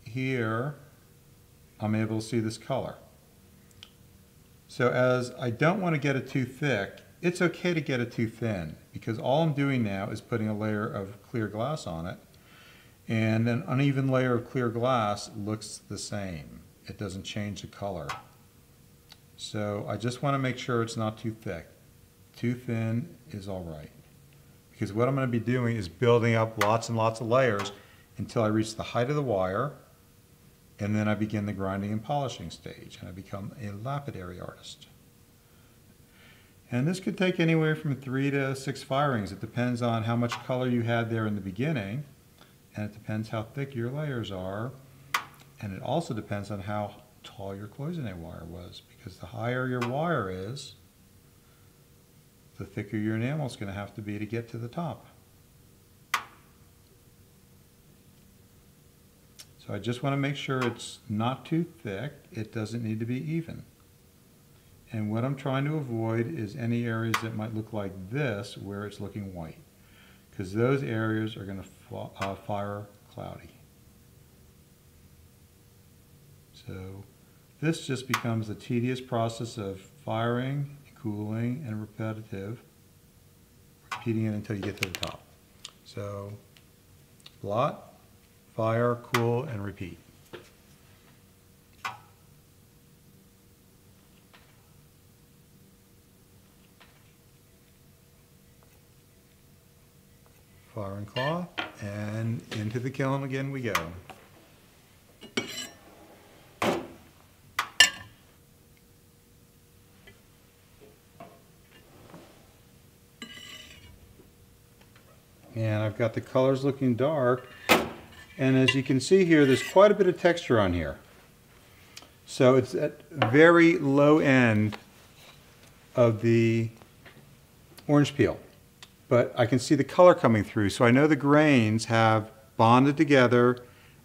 Here I'm able to see this color. So as I don't want to get it too thick, it's okay to get it too thin, because all I'm doing now is putting a layer of clear glass on it, and an uneven layer of clear glass looks the same. It doesn't change the color. So I just want to make sure it's not too thick. Too thin is all right, because what I'm going to be doing is building up lots and lots of layers until I reach the height of the wire, and then I begin the grinding and polishing stage, and I become a lapidary artist. And this could take anywhere from 3 to 6 firings. It depends on how much color you had there in the beginning, and it depends how thick your layers are, and it also depends on how tall your Cloisonne wire was, because the higher your wire is, the thicker your enamel is going to have to be to get to the top. So I just want to make sure it's not too thick. It doesn't need to be even. And what I'm trying to avoid is any areas that might look like this where it's looking white, because those areas are going to fire cloudy. So this just becomes a tedious process of firing, cooling, and repetitive, repeating it until you get to the top. So blot, fire, cool, and repeat. Fire and cloth, and into the kiln again we go. And I've got the colors looking dark, and as you can see here, there's quite a bit of texture on here. So it's at very low end of the orange peel, but I can see the color coming through, so I know the grains have bonded together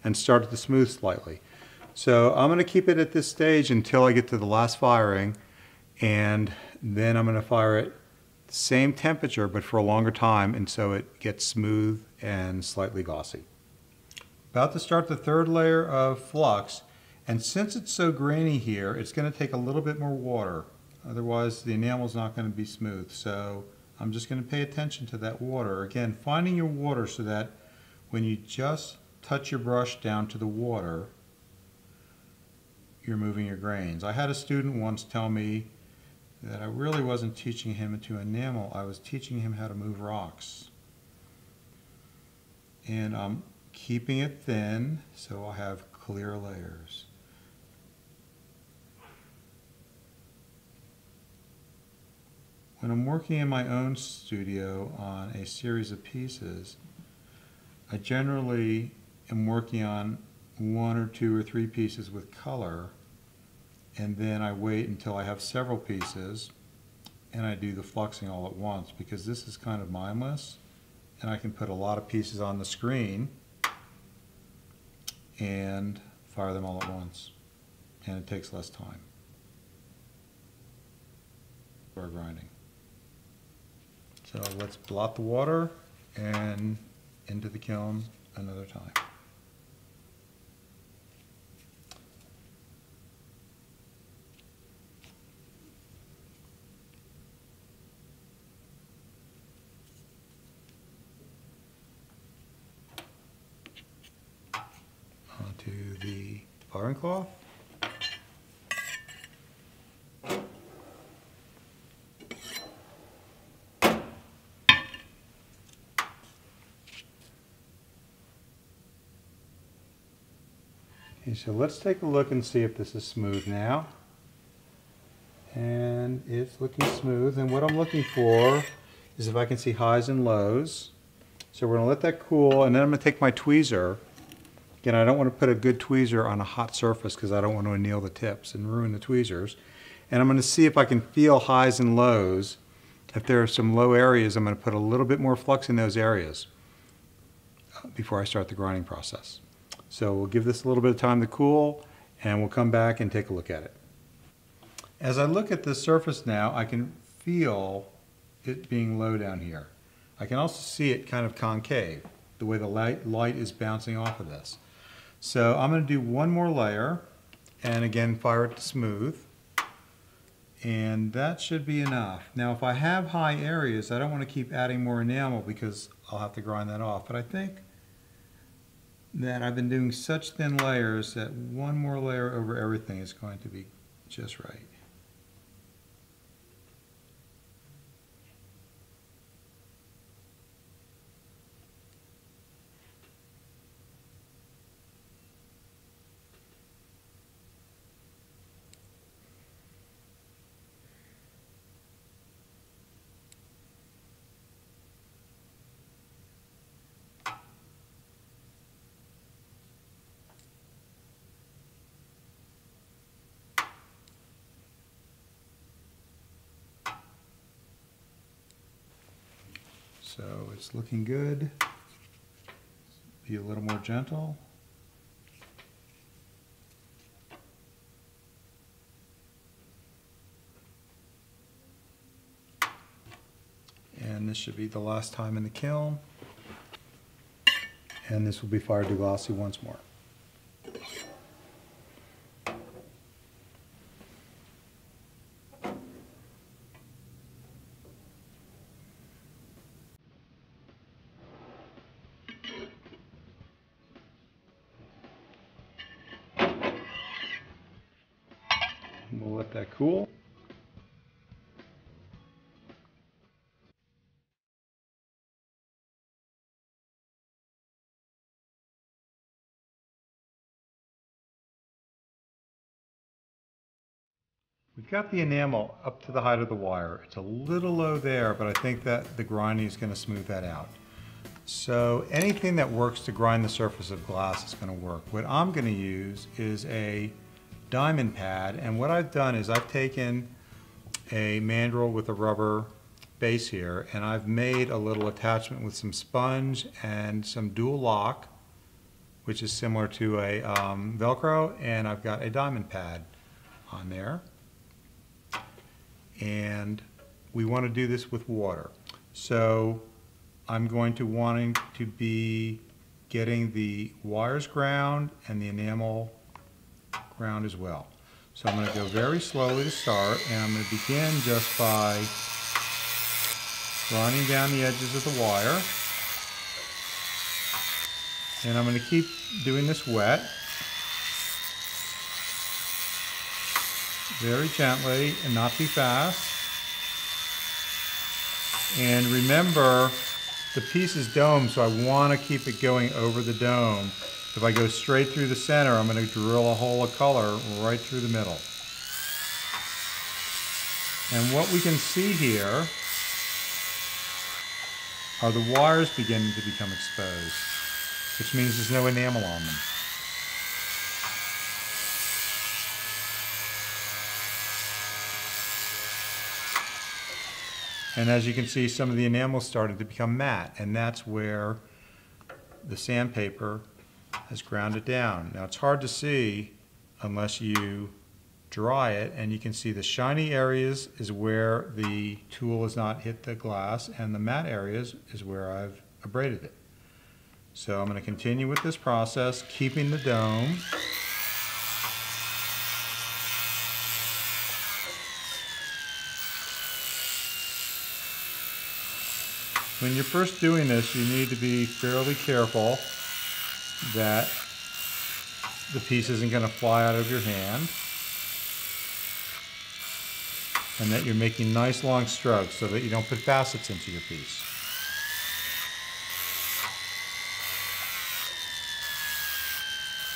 and started to smooth slightly. So I'm going to keep it at this stage until I get to the last firing, and then I'm going to fire it same temperature but for a longer time, and so it gets smooth and slightly glossy. About to start the third layer of flux, and since it's so grainy here, it's going to take a little bit more water, otherwise the enamel's not going to be smooth. So I'm just going to pay attention to that water. Again, finding your water so that when you just touch your brush down to the water, you're moving your grains. I had a student once tell me that I really wasn't teaching him to enamel, I was teaching him how to move rocks. And I'm keeping it thin so I have clear layers. When I'm working in my own studio on a series of pieces, I generally am working on 1 or 2 or 3 pieces with color, and then I wait until I have several pieces and I do the fluxing all at once, because this is kind of mindless and I can put a lot of pieces on the screen and fire them all at once, and it takes less time for grinding. So let's blot the water and into the kiln another time. Onto the firing cloth. Okay, so let's take a look and see if this is smooth now. And it's looking smooth, and what I'm looking for is if I can see highs and lows. So we're going to let that cool, and then I'm going to take my tweezer. Again, I don't want to put a good tweezer on a hot surface because I don't want to anneal the tips and ruin the tweezers. And I'm going to see if I can feel highs and lows. If there are some low areas, I'm going to put a little bit more flux in those areas before I start the grinding process. So we'll give this a little bit of time to cool, and we'll come back and take a look at it. As I look at this surface now, I can feel it being low down here. I can also see it kind of concave, the way the light is bouncing off of this. So I'm going to do one more layer, and again fire it to smooth. And that should be enough. Now if I have high areas, I don't want to keep adding more enamel because I'll have to grind that off. But I think that I've been doing such thin layers that one more layer over everything is going to be just right. So it's looking good. Be a little more gentle. And this should be the last time in the kiln. And this will be fired to glossy once more. We'll let that cool. We've got the enamel up to the height of the wire. It's a little low there, but I think that the grinding is going to smooth that out. So anything that works to grind the surface of glass is going to work. What I'm going to use is a diamond pad, and what I've done is I've taken a mandrel with a rubber base here, and I've made a little attachment with some sponge and some dual lock, which is similar to a Velcro, and I've got a diamond pad on there. And we want to do this with water. So I'm going to wanting to be getting the wires ground and the enamel ground as well. So I'm going to go very slowly to start, and I'm going to begin just by grinding down the edges of the wire. And I'm going to keep doing this wet, very gently and not too fast. And remember, the piece is domed, so I want to keep it going over the dome. If I go straight through the center, I'm going to drill a hole of color right through the middle. And what we can see here are the wires beginning to become exposed, which means there's no enamel on them. And as you can see, some of the enamel started to become matte, and that's where the sandpaper has ground it down. Now it's hard to see unless you dry it, and you can see the shiny areas is where the tool has not hit the glass, and the matte areas is where I've abraded it. So I'm going to continue with this process, keeping the dome. When you're first doing this, you need to be fairly careful that the piece isn't going to fly out of your hand, and that you're making nice long strokes so that you don't put facets into your piece.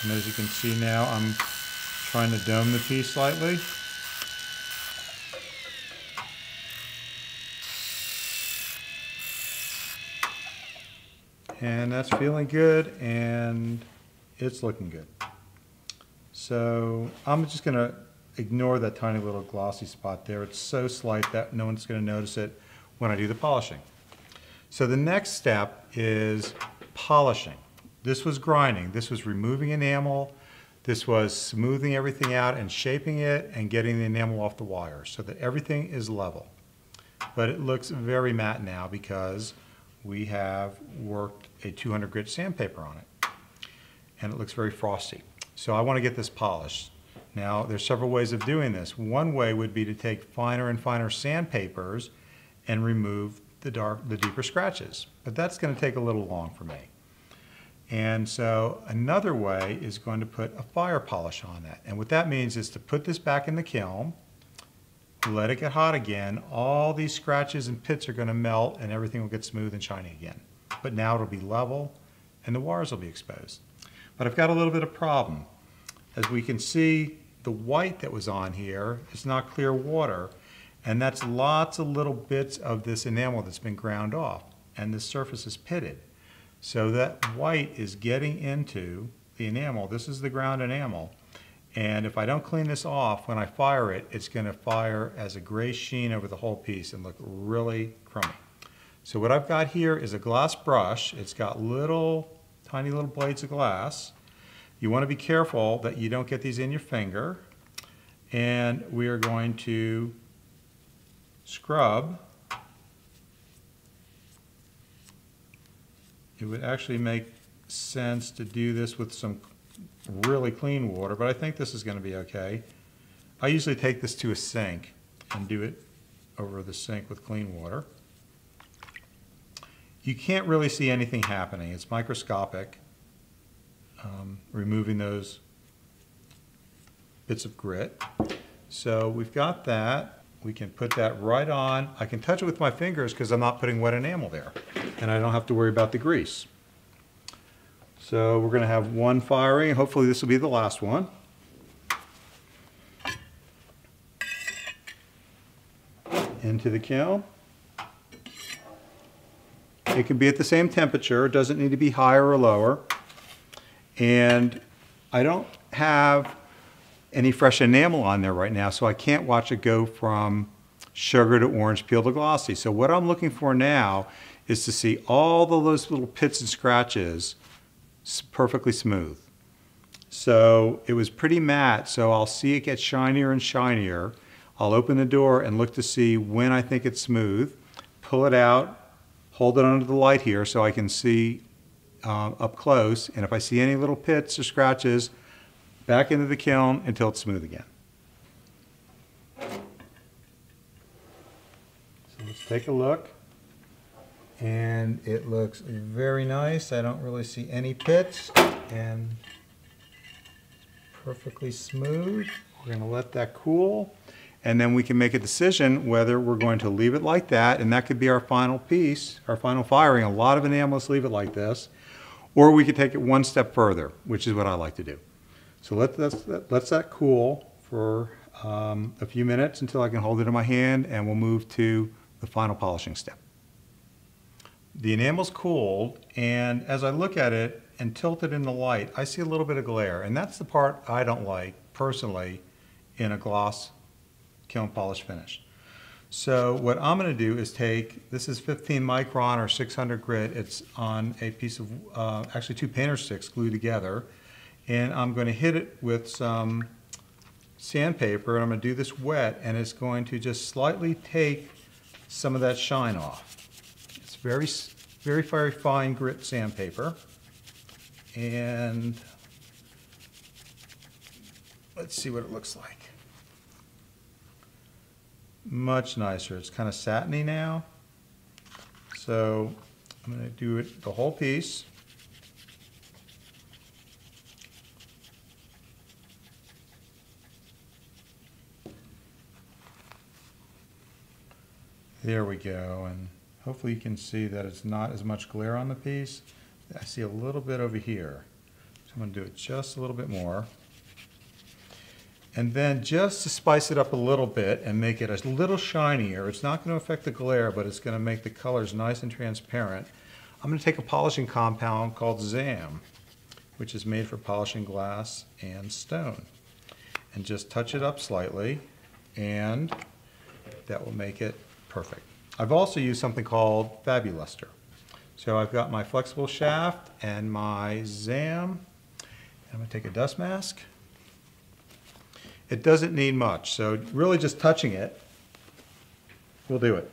And as you can see now, I'm trying to dome the piece slightly. And that's feeling good, and it's looking good. So I'm just going to ignore that tiny little glossy spot there. It's so slight that no one's going to notice it when I do the polishing. So the next step is polishing. This was grinding. This was removing enamel. This was smoothing everything out and shaping it and getting the enamel off the wire so that everything is level. But it looks very matte now because we have worked a 200 grit sandpaper on it. And it looks very frosty. So I want to get this polished. Now there's several ways of doing this. One way would be to take finer and finer sandpapers and remove the deeper scratches. But that's going to take a little long for me. And so another way is going to put a fire polish on that. And what that means is to put this back in the kiln, let it get hot again. All these scratches and pits are going to melt and everything will get smooth and shiny again. But now it'll be level and the wires will be exposed. But I've got a little bit of problem. As we can see, the white that was on here is not clear water, and that's lots of little bits of this enamel that's been ground off, and the surface is pitted. So that white is getting into the enamel. This is the ground enamel. And if I don't clean this off, when I fire it, it's going to fire as a gray sheen over the whole piece and look really crummy. So what I've got here is a glass brush. It's got tiny little blades of glass. You want to be careful that you don't get these in your finger. And we are going to scrub. It would actually make sense to do this with some really clean water, but I think this is going to be okay. I usually take this to a sink and do it over the sink with clean water. You can't really see anything happening. It's microscopic, removing those bits of grit. So we've got that. We can put that right on. I can touch it with my fingers because I'm not putting wet enamel there, and I don't have to worry about the grease. So we're going to have one firing. Hopefully this will be the last one. Into the kiln. It can be at the same temperature. It doesn't need to be higher or lower. And I don't have any fresh enamel on there right now, so I can't watch it go from sugar to orange peel to glossy. So what I'm looking for now is to see all those little pits and scratches perfectly smooth. So it was pretty matte, so I'll see it get shinier and shinier. I'll open the door and look to see when I think it's smooth, pull it out, hold it under the light here so I can see up close, and if I see any little pits or scratches, back into the kiln until it's smooth again. So let's take a look. And it looks very nice. I don't really see any pits, and perfectly smooth. We're going to let that cool, and then we can make a decision whether we're going to leave it like that, and that could be our final piece, our final firing. A lot of enamelists leave it like this, or we could take it one step further, which is what I like to do. So let that cool for a few minutes until I can hold it in my hand, and we'll move to the final polishing step. The enamel's cooled, and as I look at it and tilt it in the light, I see a little bit of glare, and that's the part I don't like, personally, in a gloss kiln polish finish. So what I'm going to do is take, this is 15 micron or 600 grit, it's on a piece of, actually 2 painter sticks glued together, and I'm going to hit it with some sandpaper, and I'm going to do this wet, and it's going to just slightly take some of that shine off. It's very fine grit sandpaper, and let's see what it looks like. Much nicer. It's kind of satiny now. So I'm going to do it the whole piece. There we go, and hopefully you can see that it's not as much glare on the piece. I see a little bit over here. So I'm going to do it just a little bit more. And then just to spice it up a little bit and make it a little shinier, it's not going to affect the glare, but it's going to make the colors nice and transparent. I'm going to take a polishing compound called ZAM, which is made for polishing glass and stone. And just touch it up slightly, and that will make it perfect. I've also used something called Fabuluster. So I've got my flexible shaft and my ZAM. I'm going to take a dust mask. It doesn't need much, so really just touching it will do it.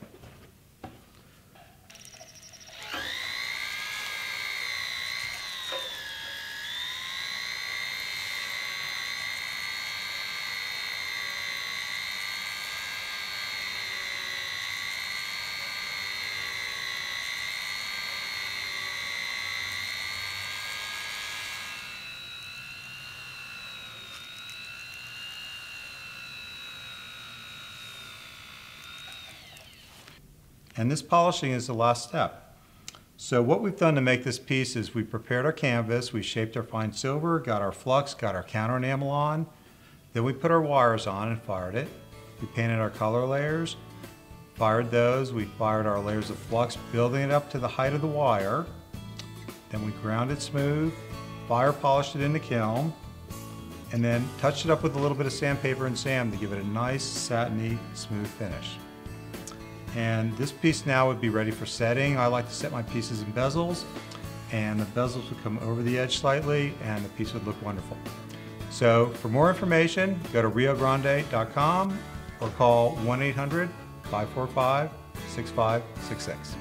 And this polishing is the last step. So what we've done to make this piece is we prepared our canvas, we shaped our fine silver, got our flux, got our counter enamel on, then we put our wires on and fired it. We painted our color layers, fired those, we fired our layers of flux, building it up to the height of the wire. Then we ground it smooth, fire polished it in the kiln, and then touched it up with a little bit of sandpaper and sand to give it a nice, satiny, smooth finish. And this piece now would be ready for setting. I like to set my pieces in bezels, and the bezels would come over the edge slightly and the piece would look wonderful. So for more information, go to riogrande.com or call 1-800-545-6566.